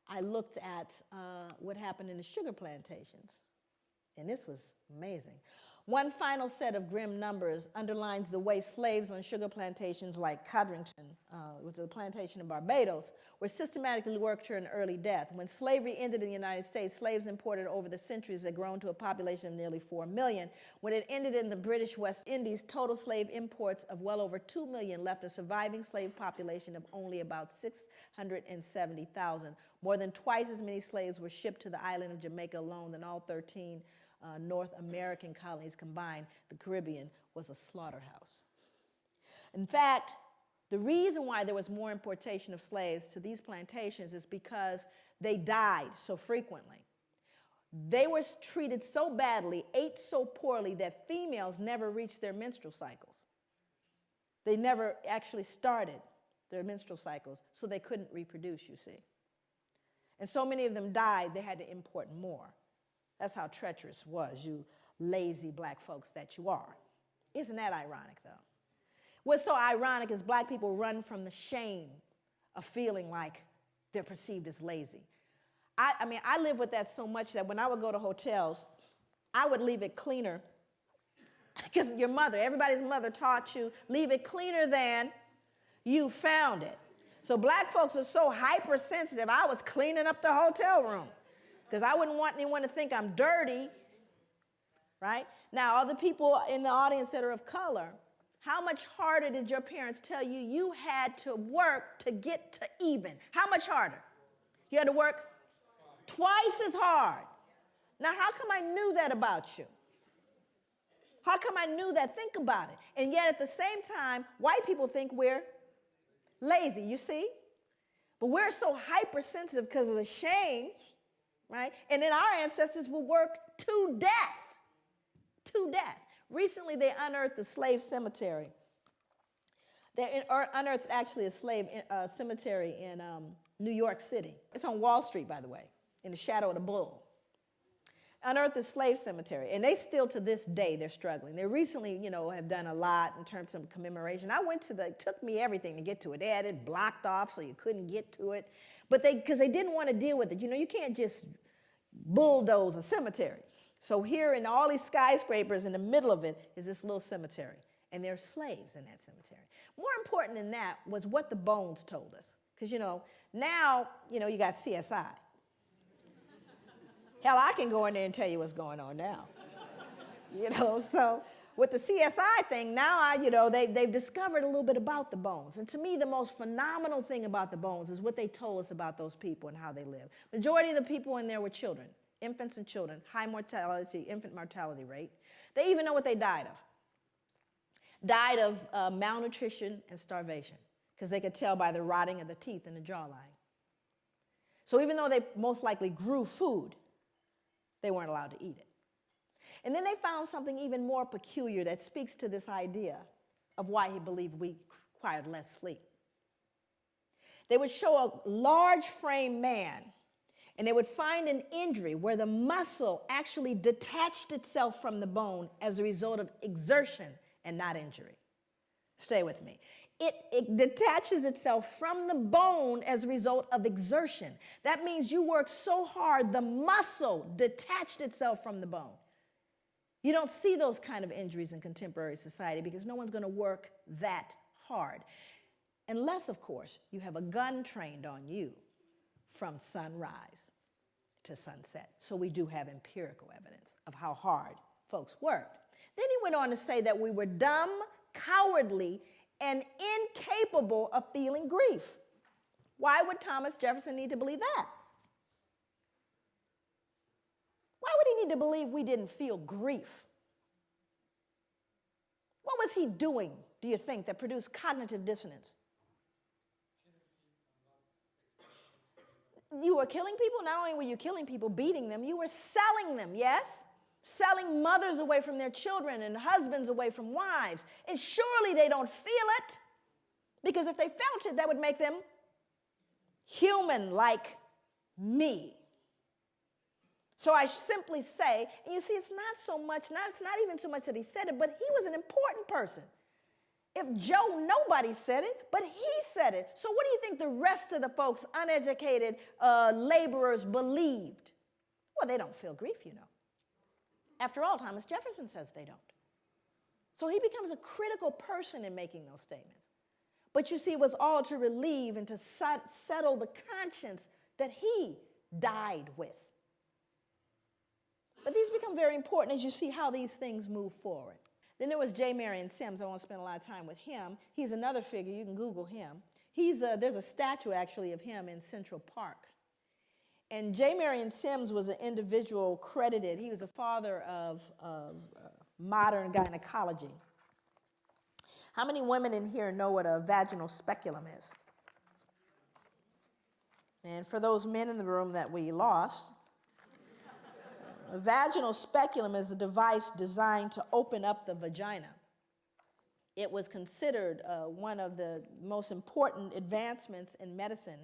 I looked at what happened in the sugar plantations, and this was amazing. One final set of grim numbers underlines the way slaves on sugar plantations like Codrington, was a plantation in Barbados, were systematically worked to an early death. When slavery ended in the United States, slaves imported over the centuries had grown to a population of nearly 4 million. When it ended in the British West Indies, total slave imports of well over 2 million left a surviving slave population of only about 670,000. More than twice as many slaves were shipped to the island of Jamaica alone than all 13 North American colonies combined. The Caribbean was a slaughterhouse. In fact, the reason why there was more importation of slaves to these plantations is because they died so frequently. They were treated so badly, ate so poorly, that females never reached their menstrual cycles. They never actually started their menstrual cycles, so they couldn't reproduce, you see. And so many of them died, they had to import more. That's how treacherous was, you lazy black folks that you are. Isn't that ironic, though? What's so ironic is black people run from the shame of feeling like they're perceived as lazy. I mean, I live with that so much that when I would go to hotels, I would leave it cleaner. Because your mother, everybody's mother taught you, leave it cleaner than you found it. So black folks are so hypersensitive, I was cleaning up the hotel room. Because I wouldn't want anyone to think I'm dirty, right? Now, other people in the audience that are of color, how much harder did your parents tell you you had to work to get to even? How much harder? You had to work twice as hard. Now, how come I knew that about you? How come I knew that? Think about it. And yet, at the same time, white people think we're lazy, you see? But we're so hypersensitive because of the shame, right? And then our ancestors were worked to death to death. Recently, they unearthed the slave cemetery. They unearthed actually a slave cemetery in New York City. It's on Wall Street, by the way, in the shadow of the bull. Unearthed the slave cemetery, and they still to this day they're struggling. They recently, have done a lot in terms of commemoration. I went to it took me everything to get to it. They had it blocked off so you couldn't get to it, but because they didn't want to deal with it. You can't just bulldoze a cemetery. So here in all these skyscrapers, in the middle of it is this little cemetery, and there are slaves in that cemetery. More important than that was what the bones told us, because now you got CSI. Hell, I can go in there and tell you what's going on now. So with the CSI thing, now they've discovered a little bit about the bones. And to me, the most phenomenal thing about the bones is what they told us about those people and how they live. Majority of the people in there were children, infants and children, high mortality, infant mortality rate. They even know what they died of. Died of malnutrition and starvation, because they could tell by the rotting of the teeth and the jawline. So even though they most likely grew food, they weren't allowed to eat it. And then they found something even more peculiar that speaks to this idea of why he believed we required less sleep. They would show a large frame man, and they would find an injury where the muscle actually detached itself from the bone as a result of exertion and not injury. Stay with me. It detaches itself from the bone as a result of exertion. That means you work so hard, the muscle detached itself from the bone. You don't see those kind of injuries in contemporary society because no one's going to work that hard. Unless, of course, you have a gun trained on you from sunrise to sunset. So we do have empirical evidence of how hard folks worked. Then he went on to say that we were dumb, cowardly, and incapable of feeling grief. Why would Thomas Jefferson need to believe that? Why would he need to believe we didn't feel grief? What was he doing, do you think, that produced cognitive dissonance? You were killing people. Not only were you killing people, beating them, you were selling them, yes? Selling mothers away from their children and husbands away from wives. And surely they don't feel it, because if they felt it, that would make them human like me. So I simply say, and you see, it's not even so much that he said it, but he was an important person. If Joe, nobody said it, but he said it. So what do you think the rest of the folks, uneducated laborers, believed? Well, they don't feel grief, After all, Thomas Jefferson says they don't. So he becomes a critical person in making those statements. But you see, it was all to relieve and to settle the conscience that he died with. But these become very important as you see how these things move forward. Then there was J. Marion Sims. I won't spend a lot of time with him. He's another figure. You can Google him. There's a statue, actually, of him in Central Park. And J. Marion Sims was an individual credited. He was a father of modern gynecology. How many women in here know what a vaginal speculum is? And for those men in the room that we lost, a vaginal speculum is a device designed to open up the vagina. It was considered one of the most important advancements in medicine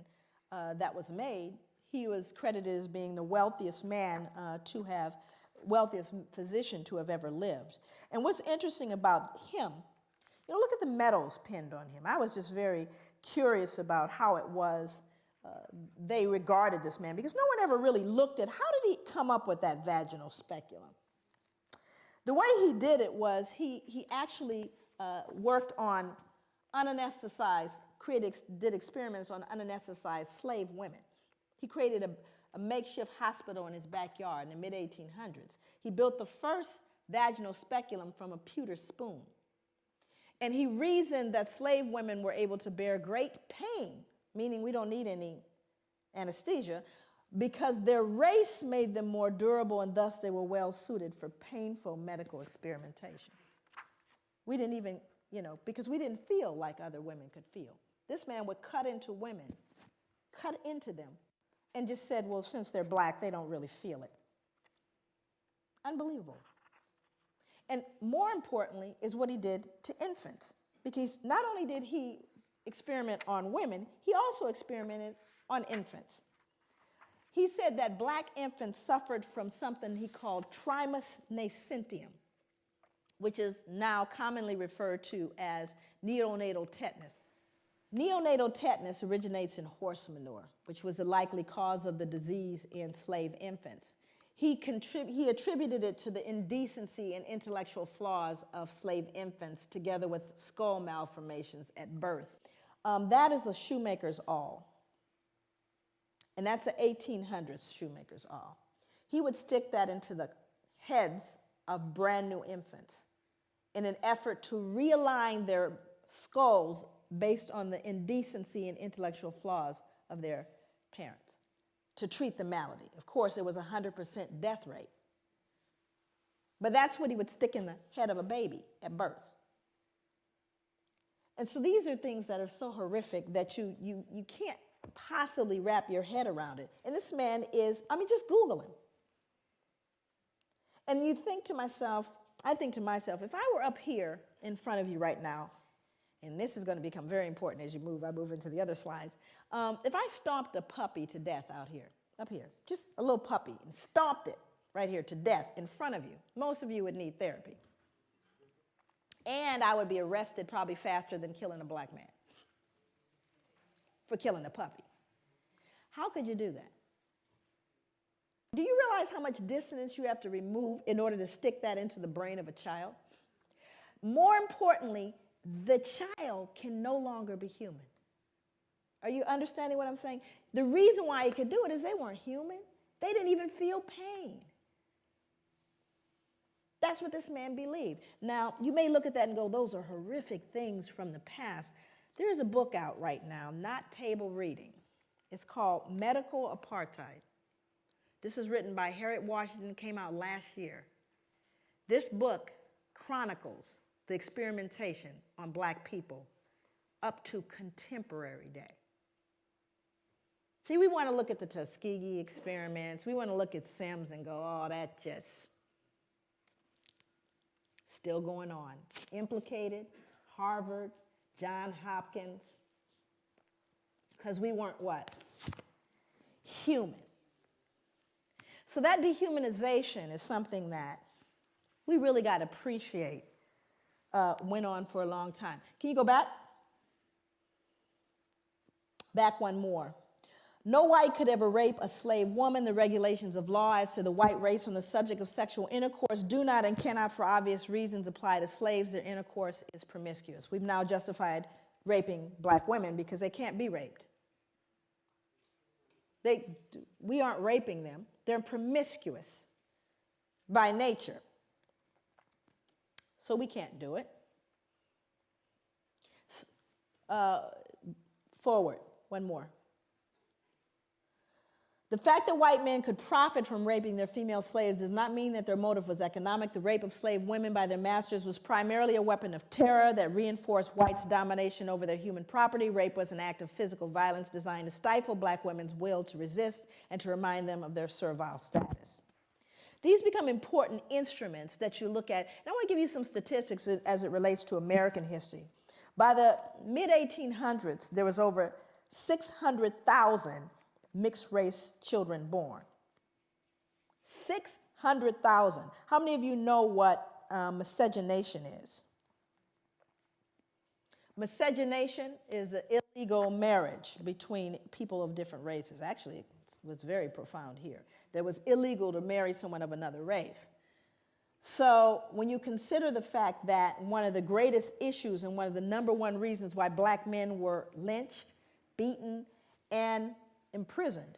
that was made. He was credited as being the wealthiest wealthiest physician to have ever lived. And what's interesting about him, look at the medals pinned on him. I was just very curious about how it was they regarded this man, because no one ever really looked at how did he come up with that vaginal speculum. The way he did it was he actually worked on did experiments on unanesthetized slave women. He created a makeshift hospital in his backyard in the mid-1800s. He built the first vaginal speculum from a pewter spoon. And he reasoned that slave women were able to bear great pain, meaning we don't need any anesthesia, because their race made them more durable, and thus they were well suited for painful medical experimentation. We didn't even, because we didn't feel like other women could feel. This man would cut into women, cut into them, and just said, well, since they're black, they don't really feel it. Unbelievable. And more importantly is what he did to infants. Because not only did he experiment on women, he also experimented on infants. He said that black infants suffered from something he called trismus nascentium, which is now commonly referred to as neonatal tetanus. Neonatal tetanus originates in horse manure, which was a likely cause of the disease in slave infants. He attributed it to the indecency and intellectual flaws of slave infants, together with skull malformations at birth. That is a shoemaker's awl. And that's an 1800s shoemaker's awl. He would stick that into the heads of brand new infants in an effort to realign their skulls based on the indecency and intellectual flaws of their parents, to treat the malady. Of course, it was 100% death rate. But that's what he would stick in the head of a baby at birth. And so these are things that are so horrific that you can't possibly wrap your head around it. And this man is, just Google him. And I think to myself, if I were up here in front of you right now, and this is going to become very important as I move into the other slides. If I stomped a puppy to death out here, up here, just a little puppy, and stomped it right here to death in front of you, most of you would need therapy. And I would be arrested probably faster than killing a black man for killing a puppy. How could you do that? Do you realize how much dissonance you have to remove in order to stick that into the brain of a child? More importantly, the child can no longer be human. Are you understanding what I'm saying? The reason why he could do it is they weren't human. They didn't even feel pain. That's what this man believed. Now, you may look at that and go, those are horrific things from the past. There's a book out right now, not table reading. It's called Medical Apartheid. This is written by Harriet Washington, came out last year. This book chronicles the experimentation on black people up to contemporary day. See, we want to look at the Tuskegee experiments. We want to look at Sims and go, oh, that just still going on. Implicated, Harvard, Johns Hopkins, because we weren't what? Human. So that dehumanization is something that we really got to appreciate. Went on for a long time. Can you go back? Back one more. No white could ever rape a slave woman. The regulations of law as to the white race on the subject of sexual intercourse do not and cannot, for obvious reasons, apply to slaves. Their intercourse is promiscuous. We've now justified raping black women because they can't be raped. We aren't raping them. They're promiscuous by nature. So we can't do it. Forward, one more. The fact that white men could profit from raping their female slaves does not mean that their motive was economic. The rape of slave women by their masters was primarily a weapon of terror that reinforced whites' domination over their human property. Rape was an act of physical violence designed to stifle black women's will to resist and to remind them of their servile status. These become important instruments that you look at. And I want to give you some statistics as it relates to American history. By the mid-1800s, there was over 600,000 mixed-race children born. 600,000. How many of you know what miscegenation is? Miscegenation is an illegal marriage between people of different races. Actually, it was very profound here. That it was illegal to marry someone of another race. So when you consider the fact that one of the greatest issues and one of the number one reasons why black men were lynched, beaten, and imprisoned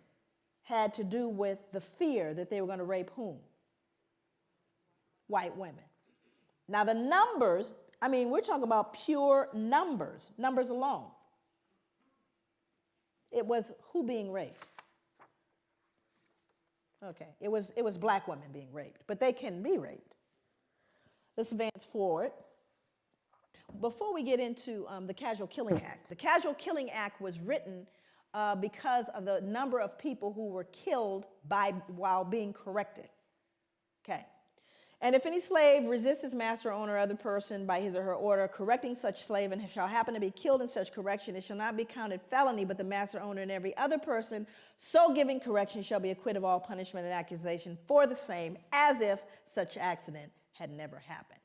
had to do with the fear that they were going to rape whom? White women. Now the numbers, we're talking about pure numbers alone. It was who being raped? Okay, it was black women being raped, but they can be raped. Let's advance forward. Before we get into the Casual Killing Act, the Casual Killing Act was written because of the number of people who were killed while being corrected. Okay. And if any slave resists his master, owner, or other person by his or her order, correcting such slave, and shall happen to be killed in such correction, it shall not be counted felony, but the master, owner, and every other person so giving correction shall be acquitted of all punishment and accusation for the same, as if such accident had never happened.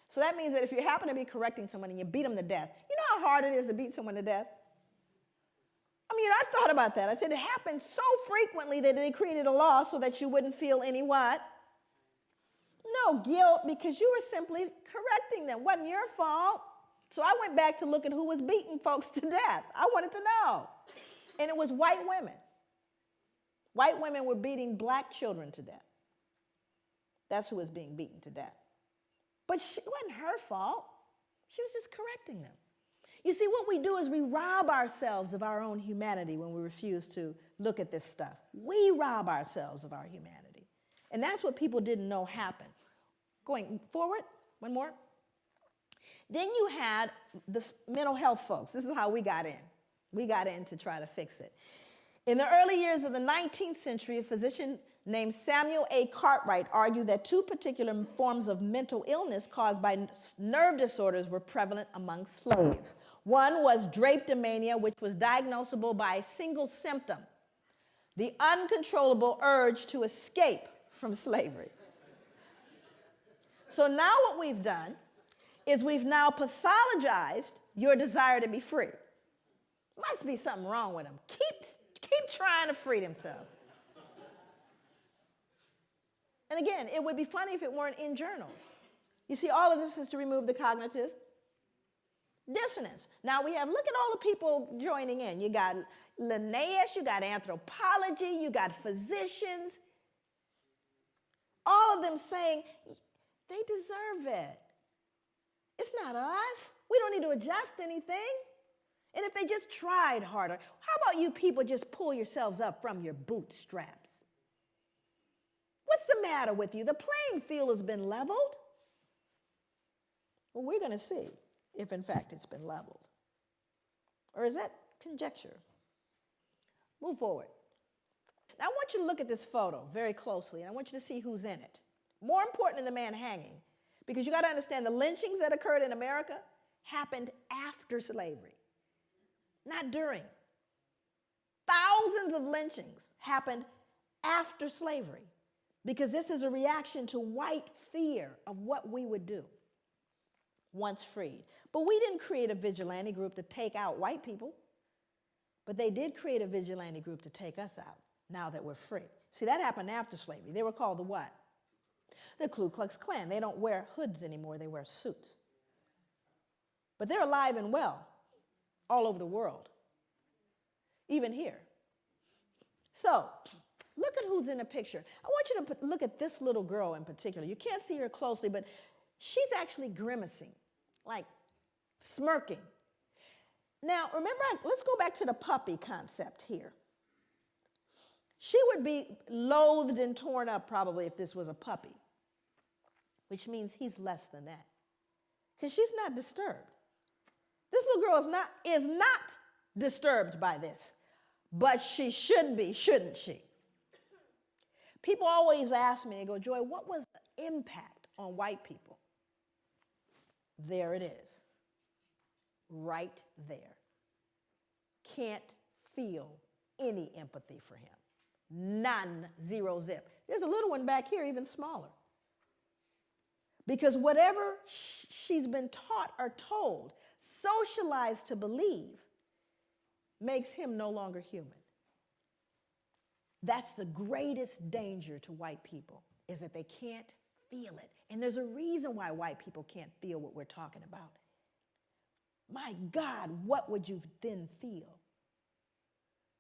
So that means that if you happen to be correcting someone and you beat them to death, you know how hard it is to beat someone to death? I mean, I thought about that. I said it happens so frequently that they created a law so that you wouldn't feel any what? No guilt, because you were simply correcting them. It wasn't your fault. So I went back to look at who was beating folks to death. I wanted to know. And it was white women. White women were beating black children to death. That's who was being beaten to death. But it wasn't her fault. She was just correcting them. You see, what we do is we rob ourselves of our own humanity when we refuse to look at this stuff. We rob ourselves of our humanity. And that's what people didn't know happened. Going forward, one more. Then you had the mental health folks. This is how we got in. We got in to try to fix it. In the early years of the 19th century, a physician named Samuel A. Cartwright argued that two particular forms of mental illness caused by nerve disorders were prevalent among slaves. One was drapetomania, which was diagnosable by a single symptom: the uncontrollable urge to escape from slavery. So now what we've done is we've now pathologized your desire to be free. Must be something wrong with them. Keep trying to free themselves. And again, it would be funny if it weren't in journals. You see, all of this is to remove the cognitive dissonance. Now we have, look at all the people joining in. You got Linnaeus, you got anthropology, you got physicians. All of them saying, they deserve it. It's not us. We don't need to adjust anything. And if they just tried harder, how about you people just pull yourselves up from your bootstraps? What's the matter with you? The playing field has been leveled. Well, we're going to see if, in fact, it's been leveled. Or is that conjecture? Move forward. Now, I want you to look at this photo very closely, and I want you to see who's in it. More important than the man hanging, because you got to understand the lynchings that occurred in America happened after slavery, not during. Thousands of lynchings happened after slavery, because this is a reaction to white fear of what we would do once freed. But we didn't create a vigilante group to take out white people, but they did create a vigilante group to take us out now that we're free. See, that happened after slavery. They were called the what? The Ku Klux Klan. They don't wear hoods anymore, they wear suits. But they're alive and well all over the world, even here. So, look at who's in the picture. I want you to look at this little girl in particular. You can't see her closely, but she's actually grimacing, like smirking. Now, remember, let's go back to the puppy concept here. She would be loathed and torn up probably if this was a puppy, which means he's less than that, because she's not disturbed. This little girl is not disturbed by this, but she should be, shouldn't she? People always ask me, they go, Joy, what was the impact on white people? There it is, right there. Can't feel any empathy for him. None, zero, zip. There's a little one back here, even smaller. Because whatever she's been taught or told, socialized to believe, makes him no longer human. That's the greatest danger to white people, is that they can't feel it. And there's a reason why white people can't feel what we're talking about. My God, what would you then feel?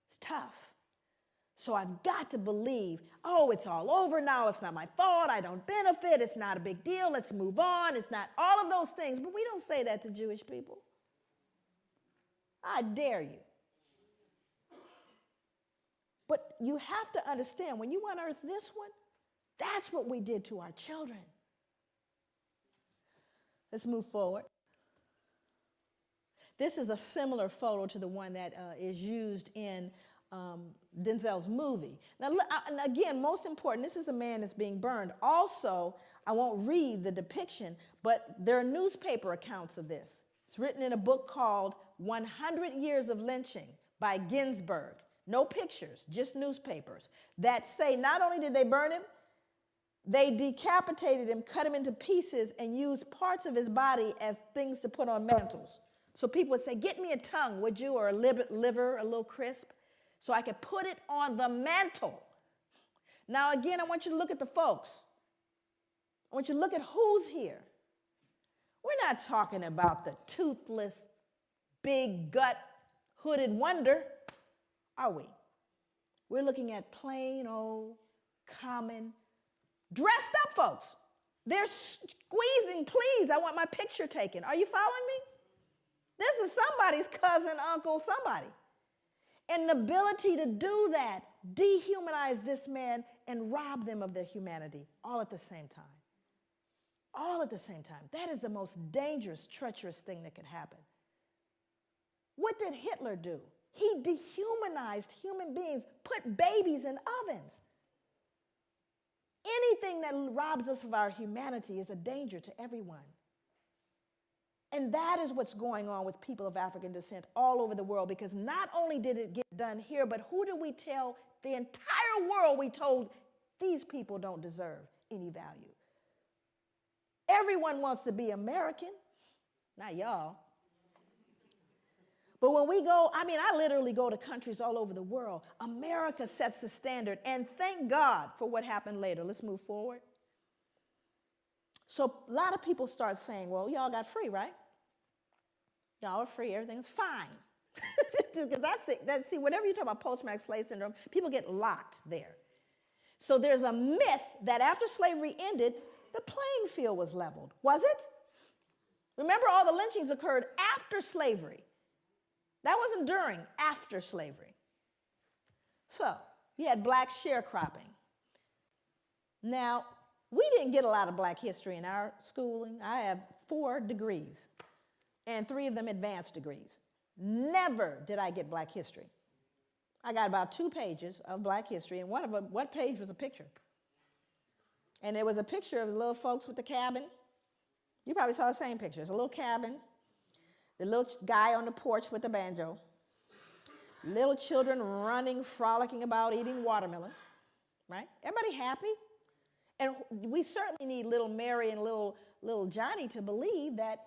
It's tough. So I've got to believe, oh, it's all over now. It's not my fault. I don't benefit. It's not a big deal. Let's move on. It's not all of those things. But we don't say that to Jewish people. I dare you. But you have to understand, when you unearth this one, that's what we did to our children. Let's move forward. This is a similar photo to the one that is used in Denzel's movie. Now, and again, most important, this is a man that's being burned. Also, I won't read the depiction, but there are newspaper accounts of this. It's written in a book called 100 Years of Lynching by Ginsburg. No pictures, just newspapers that say not only did they burn him, they decapitated him, cut him into pieces, and used parts of his body as things to put on mantles. So people would say, get me a tongue, would you, or a liver, a little crisp, so I could put it on the mantle. Now, again, I want you to look at the folks. I want you to look at who's here. We're not talking about the toothless, big gut, hooded wonder, are we? We're looking at plain old, common, dressed up folks. They're squeezing, please, I want my picture taken. Are you following me? This is somebody's cousin, uncle, somebody. And the ability to do that, dehumanize this man and rob them of their humanity all at the same time. All at the same time. That is the most dangerous, treacherous thing that could happen. What did Hitler do? He dehumanized human beings, put babies in ovens. Anything that robs us of our humanity is a danger to everyone. And that is what's going on with people of African descent all over the world, because not only did it get done here, but who did we tell? The entire world we told these people don't deserve any value. Everyone wants to be American, not y'all. But when we go, I literally go to countries all over the world. America sets the standard, and thank God for what happened later. Let's move forward. So a lot of people start saying, well, y'all got free, right? Y'all are free, everything's fine. Because see, whenever you talk about post-traumatic slave syndrome, people get locked there. So there's a myth that after slavery ended, the playing field was leveled. Was it? Remember, all the lynchings occurred after slavery. That wasn't during, after slavery. So you had black sharecropping. Now, we didn't get a lot of black history in our schooling. I have 4 degrees, and 3 of them advanced degrees. Never did I get black history. I got about 2 pages of black history, and one page was a picture. And there was a picture of the little folks with the cabin. You probably saw the same picture. It's a little cabin, the little guy on the porch with the banjo, little children running, frolicking about, eating watermelon, right? Everybody happy? And we certainly need little Mary and little Johnny to believe that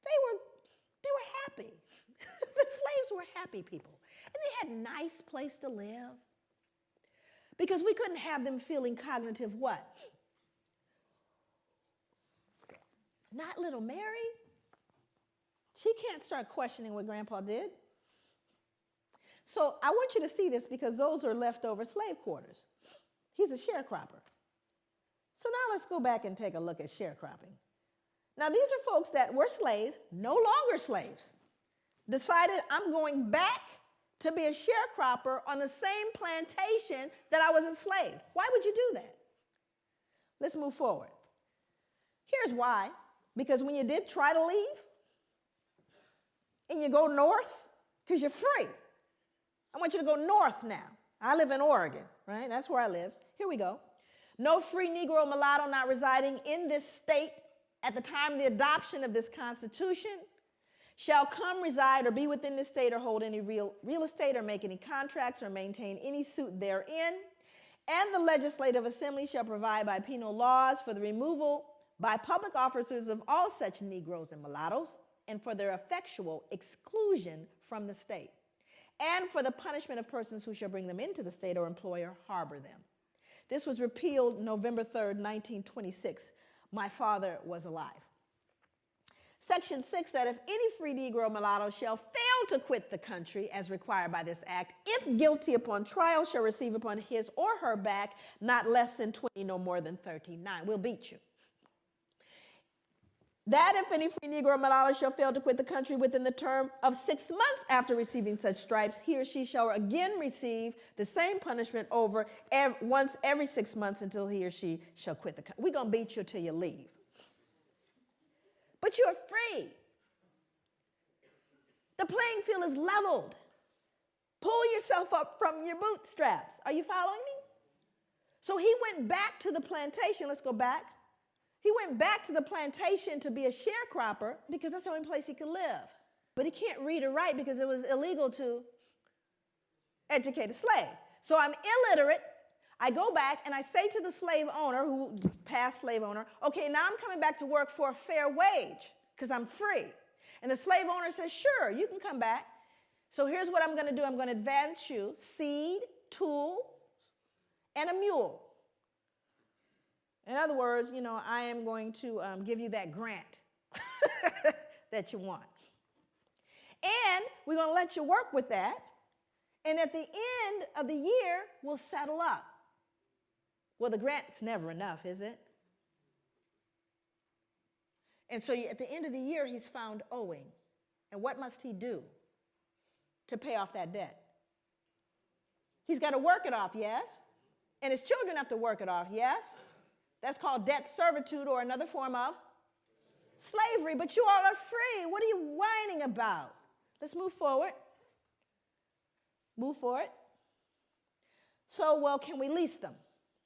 they were happy. The slaves were happy people. And they had a nice place to live. Because we couldn't have them feeling cognitive what? Not little Mary. She can't start questioning what Grandpa did. So I want you to see this, because those are leftover slave quarters. He's a sharecropper. So now let's go back and take a look at sharecropping. Now these are folks that were slaves, no longer slaves, decided I'm going back to be a sharecropper on the same plantation that I was enslaved. Why would you do that? Let's move forward. Here's why. Because when you did try to leave, and you go north, because you're free. I want you to go north now. I live in Oregon, right? That's where I live. Here we go. No free Negro or mulatto not residing in this state at the time of the adoption of this Constitution shall come, reside, or be within this state, or hold any real estate, or make any contracts, or maintain any suit therein. And the Legislative Assembly shall provide by penal laws for the removal by public officers of all such Negroes and mulattoes, and for their effectual exclusion from the state, and for the punishment of persons who shall bring them into the state or employ or harbor them. This was repealed November 3rd, 1926. My father was alive. Section 6 said, if any free Negro or mulatto shall fail to quit the country as required by this act, if guilty upon trial, shall receive upon his or her back not less than 20, no more than 39. We'll beat you. That if any free Negro or mulatto shall fail to quit the country within the term of 6 months after receiving such stripes, he or she shall again receive the same punishment once every 6 months until he or she shall quit the country. We're going to beat you till you leave. But you're free. The playing field is leveled. Pull yourself up from your bootstraps. Are you following me? So he went back to the plantation. Let's go back. He went back to the plantation to be a sharecropper because that's the only place he could live. But he can't read or write because it was illegal to educate a slave. So I'm illiterate. I go back and I say to the slave owner, who past slave owner, okay, now I'm coming back to work for a fair wage because I'm free. And the slave owner says, sure, you can come back. So here's what I'm going to do. I'm going to advance you seed, tools, and a mule. In other words, you know, I am going to give you that grant that you want. And we're going to let you work with that. And at the end of the year, we'll settle up. Well, the grant's never enough, is it? And so at the end of the year, he's found owing. And what must he do to pay off that debt? He's got to work it off, yes? And his children have to work it off, yes? That's called debt servitude or another form of slavery. But you all are free. What are you whining about? Let's move forward. Move forward. So, well, can we lease them?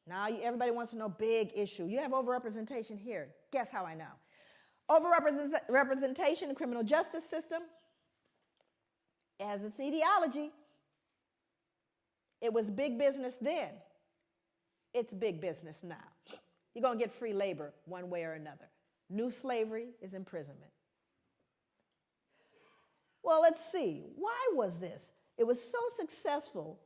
Now, everybody wants to know big issue. You have overrepresentation here. Guess how I know? Overrepresentation in the criminal justice system has its etiology. It was big business then. It's big business now. You're going to get free labor one way or another. New slavery is imprisonment. Well, let's see. Why was this? It was so successful.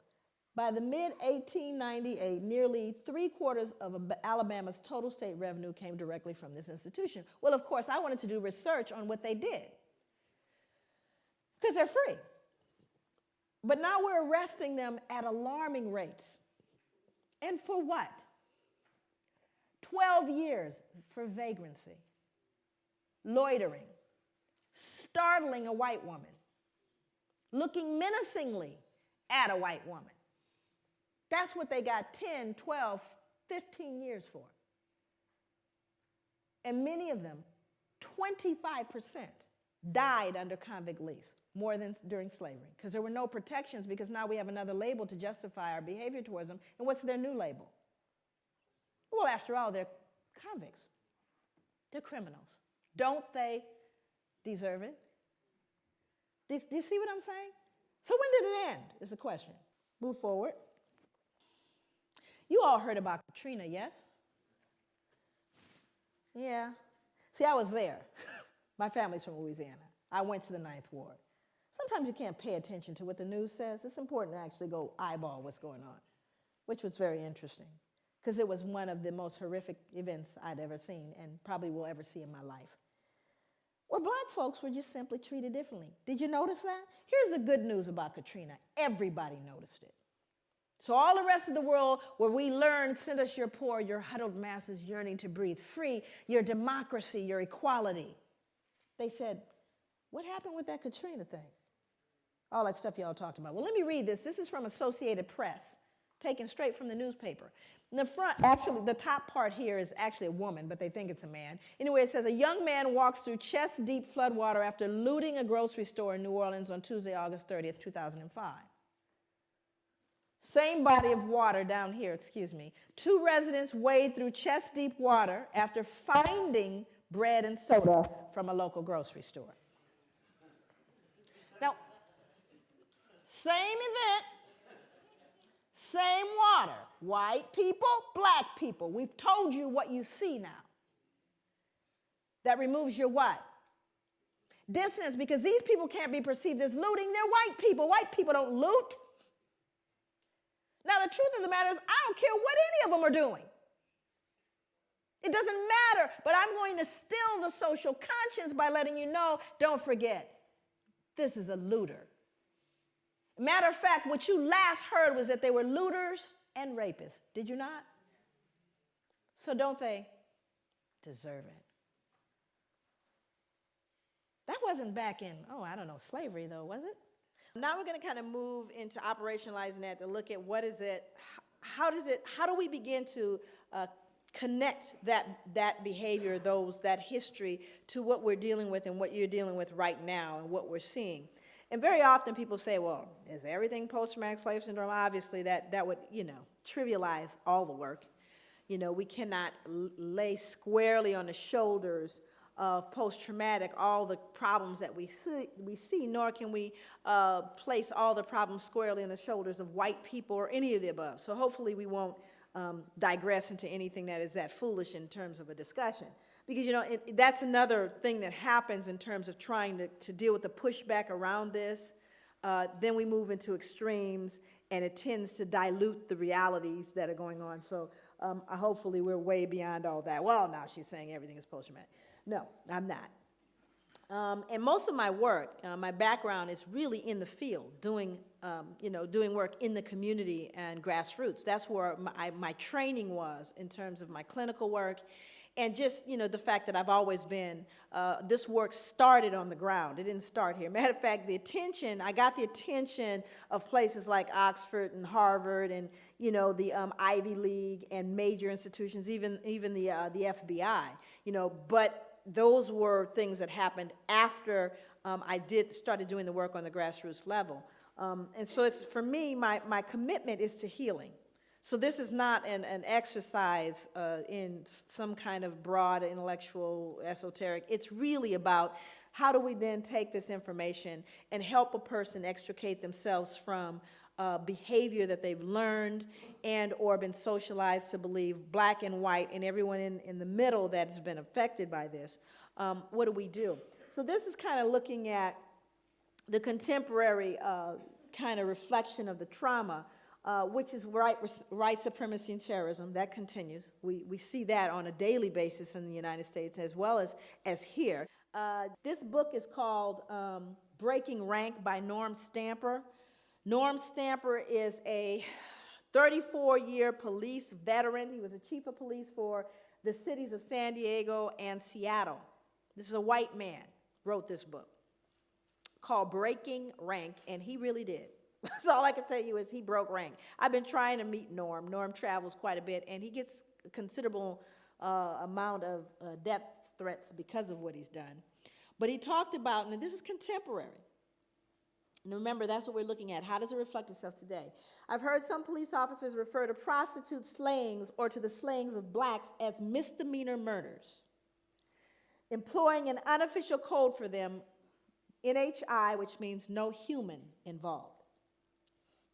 By the mid-1898, nearly 3/4 of Alabama's total state revenue came directly from this institution. Well, of course, I wanted to do research on what they did because they're free. But now we're arresting them at alarming rates. And for what? 12 years for vagrancy, loitering, startling a white woman, looking menacingly at a white woman. That's what they got 10, 12, 15 years for. And many of them, 25%, died under convict lease, more than during slavery, because there were no protections, because now we have another label to justify our behavior towards them. And what's their new label? Well, after all, they're convicts. They're criminals. Don't they deserve it? Do you see what I'm saying? So when did it end, is the question. Move forward. You all heard about Katrina, yes? Yeah. See, I was there. My family's from Louisiana. I went to the 9th Ward. Sometimes you can't pay attention to what the news says. It's important to actually go eyeball what's going on, which was very interesting, because it was one of the most horrific events I'd ever seen and probably will ever see in my life. Well, black folks were just simply treated differently. Did you notice that? Here's the good news about Katrina. Everybody noticed it. So all the rest of the world where we learned, send us your poor, your huddled masses yearning to breathe free, your democracy, your equality. They said, what happened with that Katrina thing? All that stuff y'all talked about. Well, let me read this. This is from Associated Press, taken straight from the newspaper. In the front, actually, the top part here is actually a woman, but they think it's a man. Anyway, it says, a young man walks through chest-deep floodwater after looting a grocery store in New Orleans on Tuesday, August 30th, 2005. Same body of water down here, excuse me. 2 residents wade through chest-deep water after finding bread and soda from a local grocery store. Now, same event, same water. White people, black people. We've told you what you see now. That removes your what? Dissonance, because these people can't be perceived as looting. They're white people. White people don't loot. Now, the truth of the matter is, I don't care what any of them are doing. It doesn't matter, but I'm going to still the social conscience by letting you know, don't forget, this is a looter. Matter of fact, what you last heard was that they were looters and rapists. Did you not? So don't they deserve it? That wasn't back in, slavery though, was it? Now we're going to kind of move into operationalizing that to look at what is it, how do we begin to connect that behavior, that history to what we're dealing with and what you're dealing with right now and what we're seeing. And very often people say, well, is everything post-traumatic slave syndrome? Obviously, that would, trivialize all the work. We cannot lay squarely on the shoulders of post-traumatic all the problems that we see, nor can we place all the problems squarely on the shoulders of white people or any of the above. So hopefully we won't digress into anything that is that foolish in terms of a discussion. Because, that's another thing that happens in terms of trying to deal with the pushback around this. Then we move into extremes, and it tends to dilute the realities that are going on. So hopefully we're way beyond all that. Well, now she's saying everything is post-traumatic. No, I'm not. And most of my work, my background is really in the field, doing work in the community and grassroots. That's where my training was in terms of my clinical work. And just, the fact that I've always been, this work started on the ground. It didn't start here. Matter of fact, I got the attention of places like Oxford and Harvard and, the Ivy League and major institutions, even the FBI, but those were things that happened after I started doing the work on the grassroots level. And so for me, my commitment is to healing. So this is not an exercise in some kind of broad intellectual esoteric. It's really about how do we then take this information and help a person extricate themselves from behavior that they've learned and or been socialized to believe, black and white, and everyone in the middle that has been affected by this. What do we do? So this is kind of looking at the contemporary kind of reflection of the trauma, which is white supremacy and terrorism. That continues. We see that on a daily basis in the United States as well as here. This book is called Breaking Rank by Norm Stamper. Norm Stamper is a 34-year police veteran. He was a chief of police for the cities of San Diego and Seattle. This is a white man wrote this book called Breaking Rank, and he really did. So all I can tell you is he broke rank. I've been trying to meet Norm. Norm travels quite a bit, and he gets a considerable amount of death threats because of what he's done. But he talked about, and this is contemporary. And remember, that's what we're looking at. How does it reflect itself today? I've heard some police officers refer to prostitute slayings or to the slayings of blacks as misdemeanor murders, employing an unofficial code for them, NHI, which means no human involved.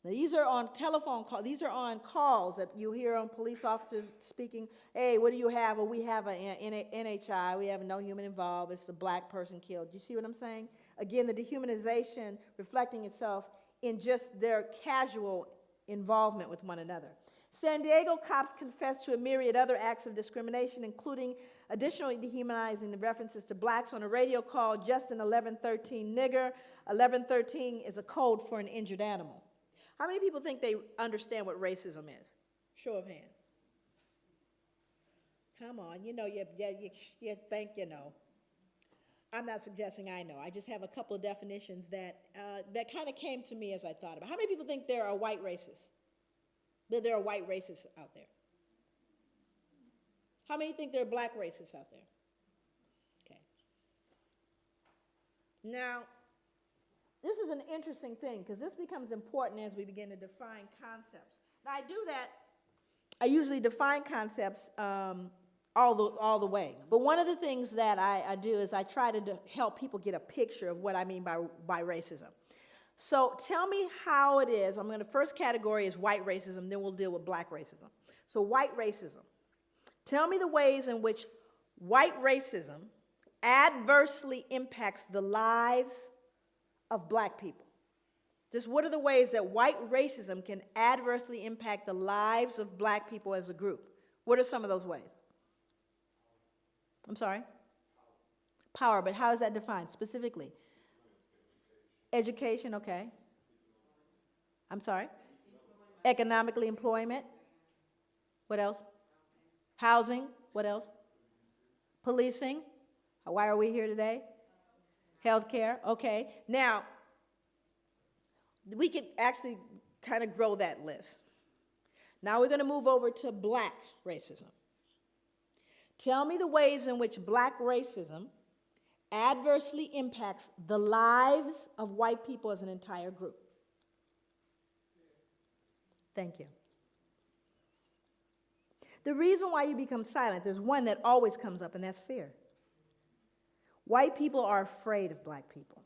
Now, these are on telephone calls. These are on calls that you hear on police officers speaking, hey, what do you have? Well, we have an NHI. We have no human involved. It's a black person killed. Do you see what I'm saying? Again, the dehumanization reflecting itself in just their casual involvement with one another. San Diego cops confessed to a myriad other acts of discrimination, including additionally dehumanizing the references to blacks on a radio call, Justin 1113 nigger. 1113 is a code for an injured animal. How many people think they understand what racism is? Show of hands. Come on, you think you know. I'm not suggesting I know. I just have a couple of definitions that kind of came to me as I thought about. How many people think there are white racists? That there are white racists out there? How many think there are black racists out there? Okay. Now, this is an interesting thing because this becomes important as we begin to define concepts. Now, I do that. I usually define concepts all the way. But one of the things that I do is I try to help people get a picture of what I mean by racism. So tell me how it is. First category is white racism, then we'll deal with black racism. So white racism. Tell me the ways in which white racism adversely impacts the lives of black people. Just what are the ways that white racism can adversely impact the lives of black people as a group? What are some of those ways? I'm sorry? Power, but how is that defined specifically? Education, okay. I'm sorry? Economically, employment. What else? Housing, what else? Policing. Why are we here today? Healthcare, okay. Now, we could actually kind of grow that list. Now we're going to move over to black racism. Tell me the ways in which black racism adversely impacts the lives of white people as an entire group. Thank you. The reason why you become silent, there's one that always comes up, and that's fear. White people are afraid of black people.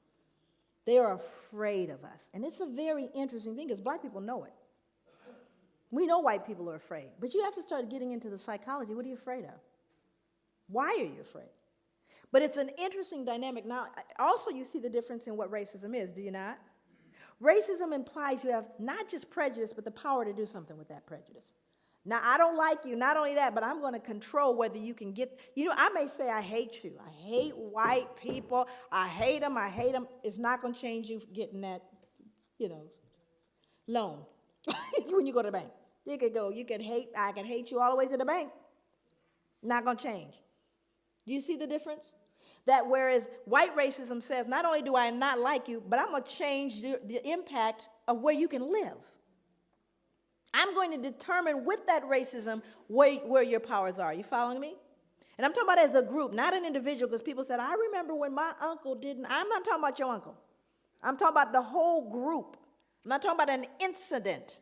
They are afraid of us. And it's a very interesting thing because black people know it. We know white people are afraid, but you have to start getting into the psychology. What are you afraid of? Why are you afraid? But it's an interesting dynamic. Now, also you see the difference in what racism is, do you not? Racism implies you have not just prejudice, but the power to do something with that prejudice. Now, I don't like you, not only that, but I'm going to control whether you can get, I may say I hate you. I hate white people. I hate them. It's not going to change you getting that, loan when you go to the bank. I can hate you all the way to the bank. Not going to change. Do you see the difference? That whereas white racism says, not only do I not like you, but I'm going to change the impact of where you can live. I'm going to determine with that racism where your powers are. You following me? And I'm talking about as a group, not an individual, because people said, I remember when my uncle didn't. I'm not talking about your uncle. I'm talking about the whole group. I'm not talking about an incident.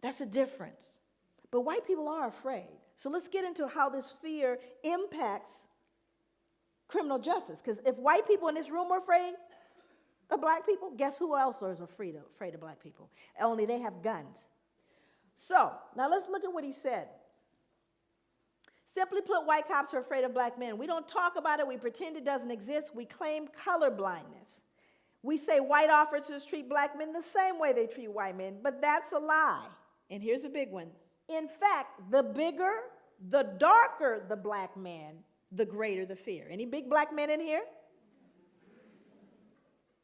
That's a difference. But white people are afraid. So let's get into how this fear impacts criminal justice. Because if white people in this room are afraid of black people, guess who else is afraid of black people? Only they have guns. So, now let's look at what he said. Simply put, white cops are afraid of black men. We don't talk about it. We pretend it doesn't exist. We claim color blindness. We say white officers treat black men the same way they treat white men, but that's a lie. And here's a big one. In fact, the bigger, the darker the black man, the greater the fear. Any big black men in here?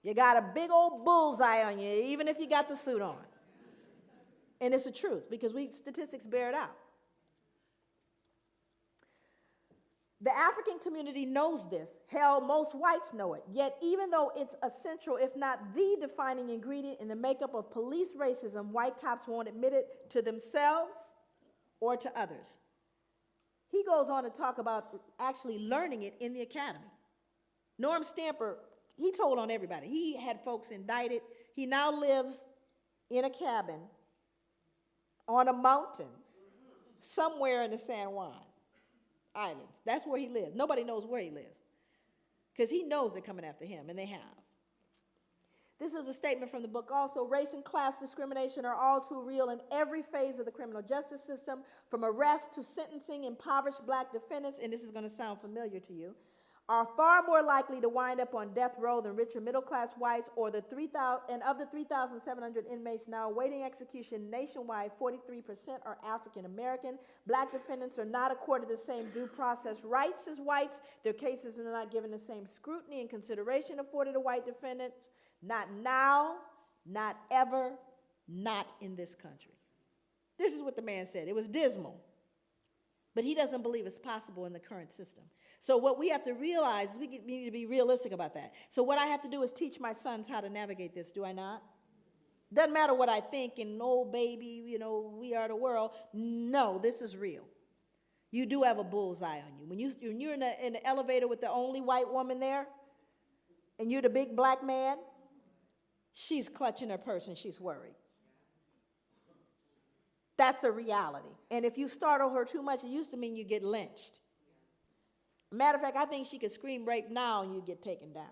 You got a big old bullseye on you, even if you got the suit on. And it's the truth, because statistics bear it out. The African community knows this. Hell, most whites know it. Yet, even though it's essential, if not the defining ingredient in the makeup of police racism, white cops won't admit it to themselves or to others. He goes on to talk about actually learning it in the academy. Norm Stamper, he told on everybody. He had folks indicted. He now lives in a cabin on a mountain somewhere in the San Juan Islands. That's where he lives. Nobody knows where he lives because he knows they're coming after him, and they have. This is a statement from the book also. Race and class discrimination are all too real in every phase of the criminal justice system, from arrest to sentencing. Impoverished black defendants, and this is going to sound familiar to you, are far more likely to wind up on death row than richer middle-class whites, or the 3,700 inmates now awaiting execution nationwide, 43% are African American. Black defendants are not accorded the same due process rights as whites. Their cases are not given the same scrutiny and consideration afforded to white defendants. Not now, not ever, not in this country. This is what the man said. It was dismal. But he doesn't believe it's possible in the current system. So what we have to realize is we need to be realistic about that. So what I have to do is teach my sons how to navigate this, do I not? Doesn't matter what I think and, oh, baby, we are the world. No, this is real. You do have a bullseye on you. When you're in the elevator with the only white woman there, and you're the big black man, she's clutching her purse and she's worried. That's a reality. And if you startle her too much, it used to mean you get lynched. Matter of fact, I think she could scream rape now and you get taken down.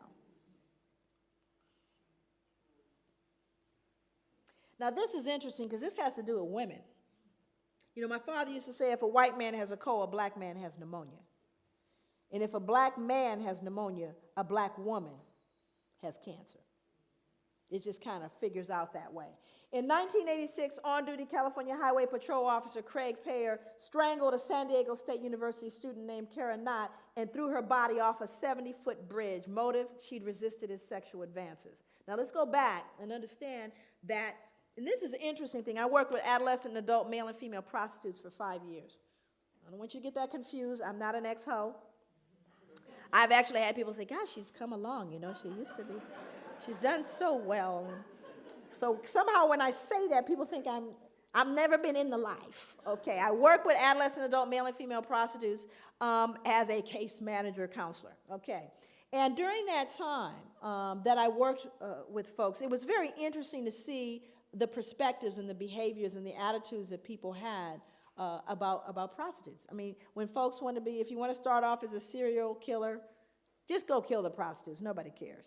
Now, this is interesting because this has to do with women. My father used to say if a white man has a cold, a black man has pneumonia. And if a black man has pneumonia, a black woman has cancer. It just kind of figures out that way. In 1986, on-duty California Highway Patrol Officer Craig Payer strangled a San Diego State University student named Kara Knott and threw her body off a 70-foot bridge. Motive, she'd resisted his sexual advances. Now let's go back and understand that, and this is an interesting thing. I worked with adolescent and adult male and female prostitutes for 5 years. I don't want you to get that confused. I'm not an ex-ho. I've actually had people say, gosh, she's come along, she used to be. She's done so well. So somehow when I say that, people think I've never been in the life, okay? I work with adolescent, adult, male and female prostitutes as a case manager counselor, okay? And during that time that I worked with folks, it was very interesting to see the perspectives and the behaviors and the attitudes that people had about prostitutes. I mean, when folks want to be, if you want to start off as a serial killer, just go kill the prostitutes. Nobody cares.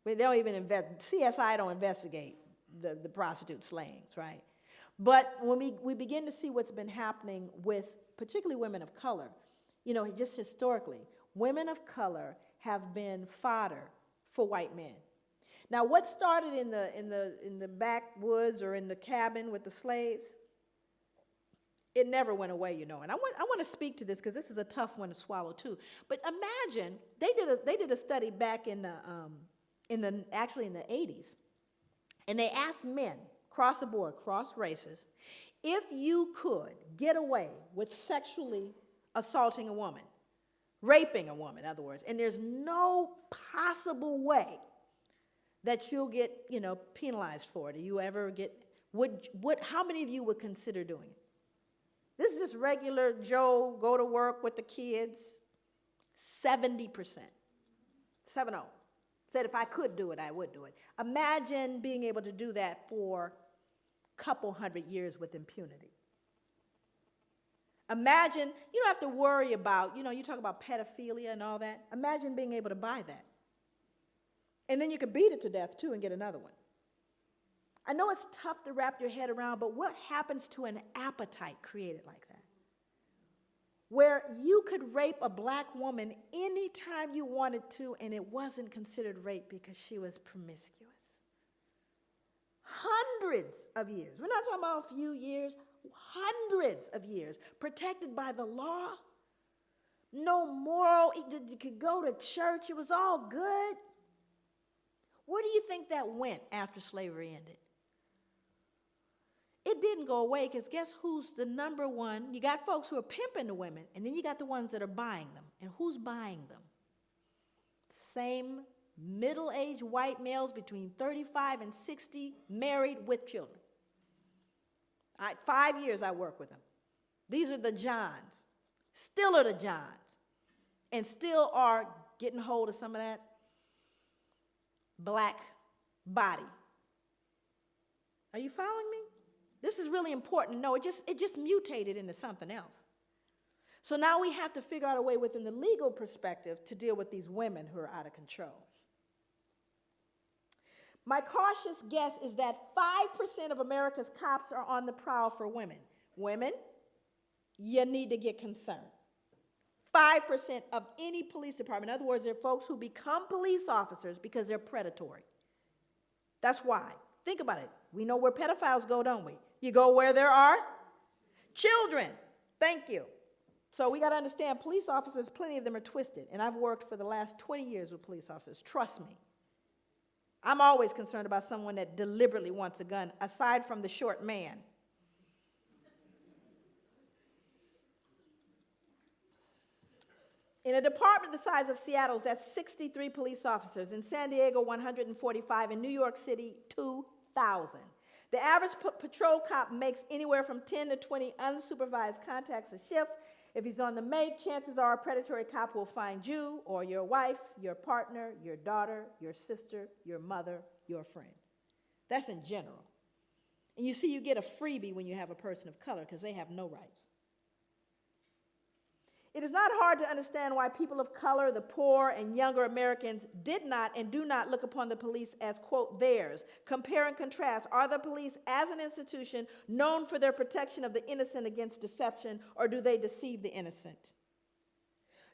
They don't even CSI don't investigate the prostitute slayings, right? But when we begin to see what's been happening with particularly women of color, you know, just historically, women of color have been fodder for white men. Now, what started in the backwoods or in the cabin with the slaves, it never went away, you know. And I want to speak to this because this is a tough one to swallow too. But imagine they did a study back in the 80s, and they asked men across the board, cross races, if you could get away with sexually assaulting a woman, raping a woman, in other words, and there's no possible way that you'll get, you know, penalized for it. Do you ever get, how many of you would consider doing it? This is just regular Joe, go to work with the kids. 70%. 7-0. Said if I could do it, I would do it. Imagine being able to do that for a couple hundred years with impunity. Imagine, you don't have to worry about, you know, you talk about pedophilia and all that. Imagine being able to buy that. And then you could beat it to death, too, and get another one. I know it's tough to wrap your head around, but what happens to an appetite created like that? Where you could rape a black woman anytime you wanted to, and it wasn't considered rape because she was promiscuous. Hundreds of years. We're not talking about a few years. Hundreds of years. Protected by the law. No moral. You could go to church. It was all good. Where do you think that went after slavery ended? It didn't go away because guess who's the number one? You got folks who are pimping the women, and then you got the ones that are buying them. And who's buying them? Same middle-aged white males between 35 and 60, married with children. 5 years I work with them. These are the Johns. Still are the Johns. And still are getting hold of some of that black body. Are you following me? This is really important. No, it just mutated into something else. So now we have to figure out a way within the legal perspective to deal with these women who are out of control. My cautious guess is that 5% of America's cops are on the prowl for women. Women, you need to get concerned. 5% of any police department. In other words, they're folks who become police officers because they're predatory. That's why. Think about it. We know where pedophiles go, don't we? You go where there are children. Thank you. So we got to understand police officers, plenty of them are twisted. And I've worked for the last 20 years with police officers. Trust me. I'm always concerned about someone that deliberately wants a gun, aside from the short man. In a department the size of Seattle's, that's 63 police officers. In San Diego, 145. In New York City, 2,000. The average patrol cop makes anywhere from 10 to 20 unsupervised contacts a shift. If he's on the make, chances are a predatory cop will find you or your wife, your partner, your daughter, your sister, your mother, your friend. That's in general. And you see, you get a freebie when you have a person of color because they have no rights. It is not hard to understand why people of color, the poor, and younger Americans did not and do not look upon the police as, quote, theirs. Compare and contrast. Are the police as an institution known for their protection of the innocent against deception, or do they deceive the innocent?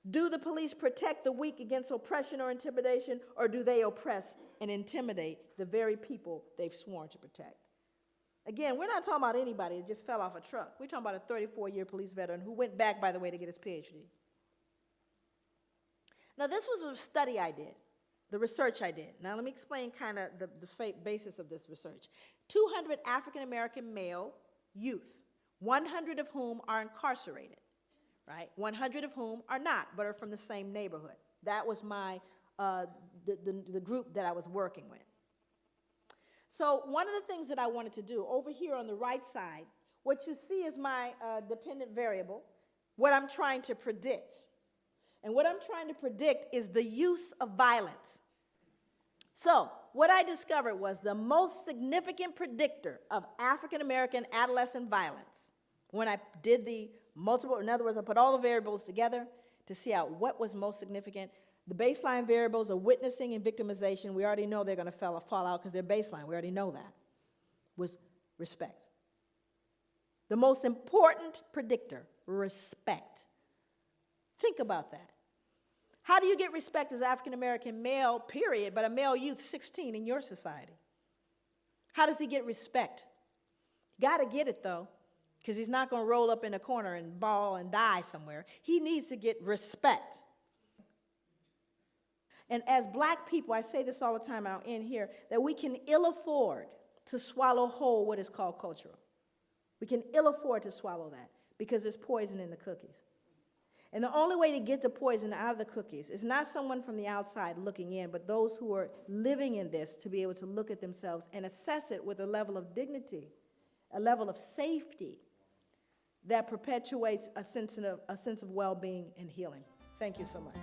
Do the police protect the weak against oppression or intimidation, or do they oppress and intimidate the very people they've sworn to protect? Again, we're not talking about anybody that just fell off a truck. We're talking about a 34-year police veteran who went back, by the way, to get his PhD. Now, this was a study I did, the research I did. Now, let me explain kind of the basis of this research. 200 African-American male youth, 100 of whom are incarcerated, right? 100 of whom are not, but are from the same neighborhood. That was my the group that I was working with. So one of the things that I wanted to do over here on the right side, what you see is my dependent variable, what I'm trying to predict. And what I'm trying to predict is the use of violence. So what I discovered was the most significant predictor of African American adolescent violence, when I did the multiple, in other words, I put all the variables together to see out what was most significant. The baseline variables are witnessing and victimization. We already know they're going to fall out because they're baseline. We already know that. Was respect. The most important predictor, respect. Think about that. How do you get respect as African-American male, period, but a male youth 16 in your society? How does he get respect? Got to get it, though, because he's not going to roll up in a corner and bawl and die somewhere. He needs to get respect. And as black people, I say this all the time, I'll end here, that we can ill afford to swallow whole what is called cultural. We can ill afford to swallow that because there's poison in the cookies. And the only way to get the poison out of the cookies is not someone from the outside looking in, but those who are living in this to be able to look at themselves and assess it with a level of dignity, a level of safety that perpetuates a sense of well-being and healing. Thank you so much.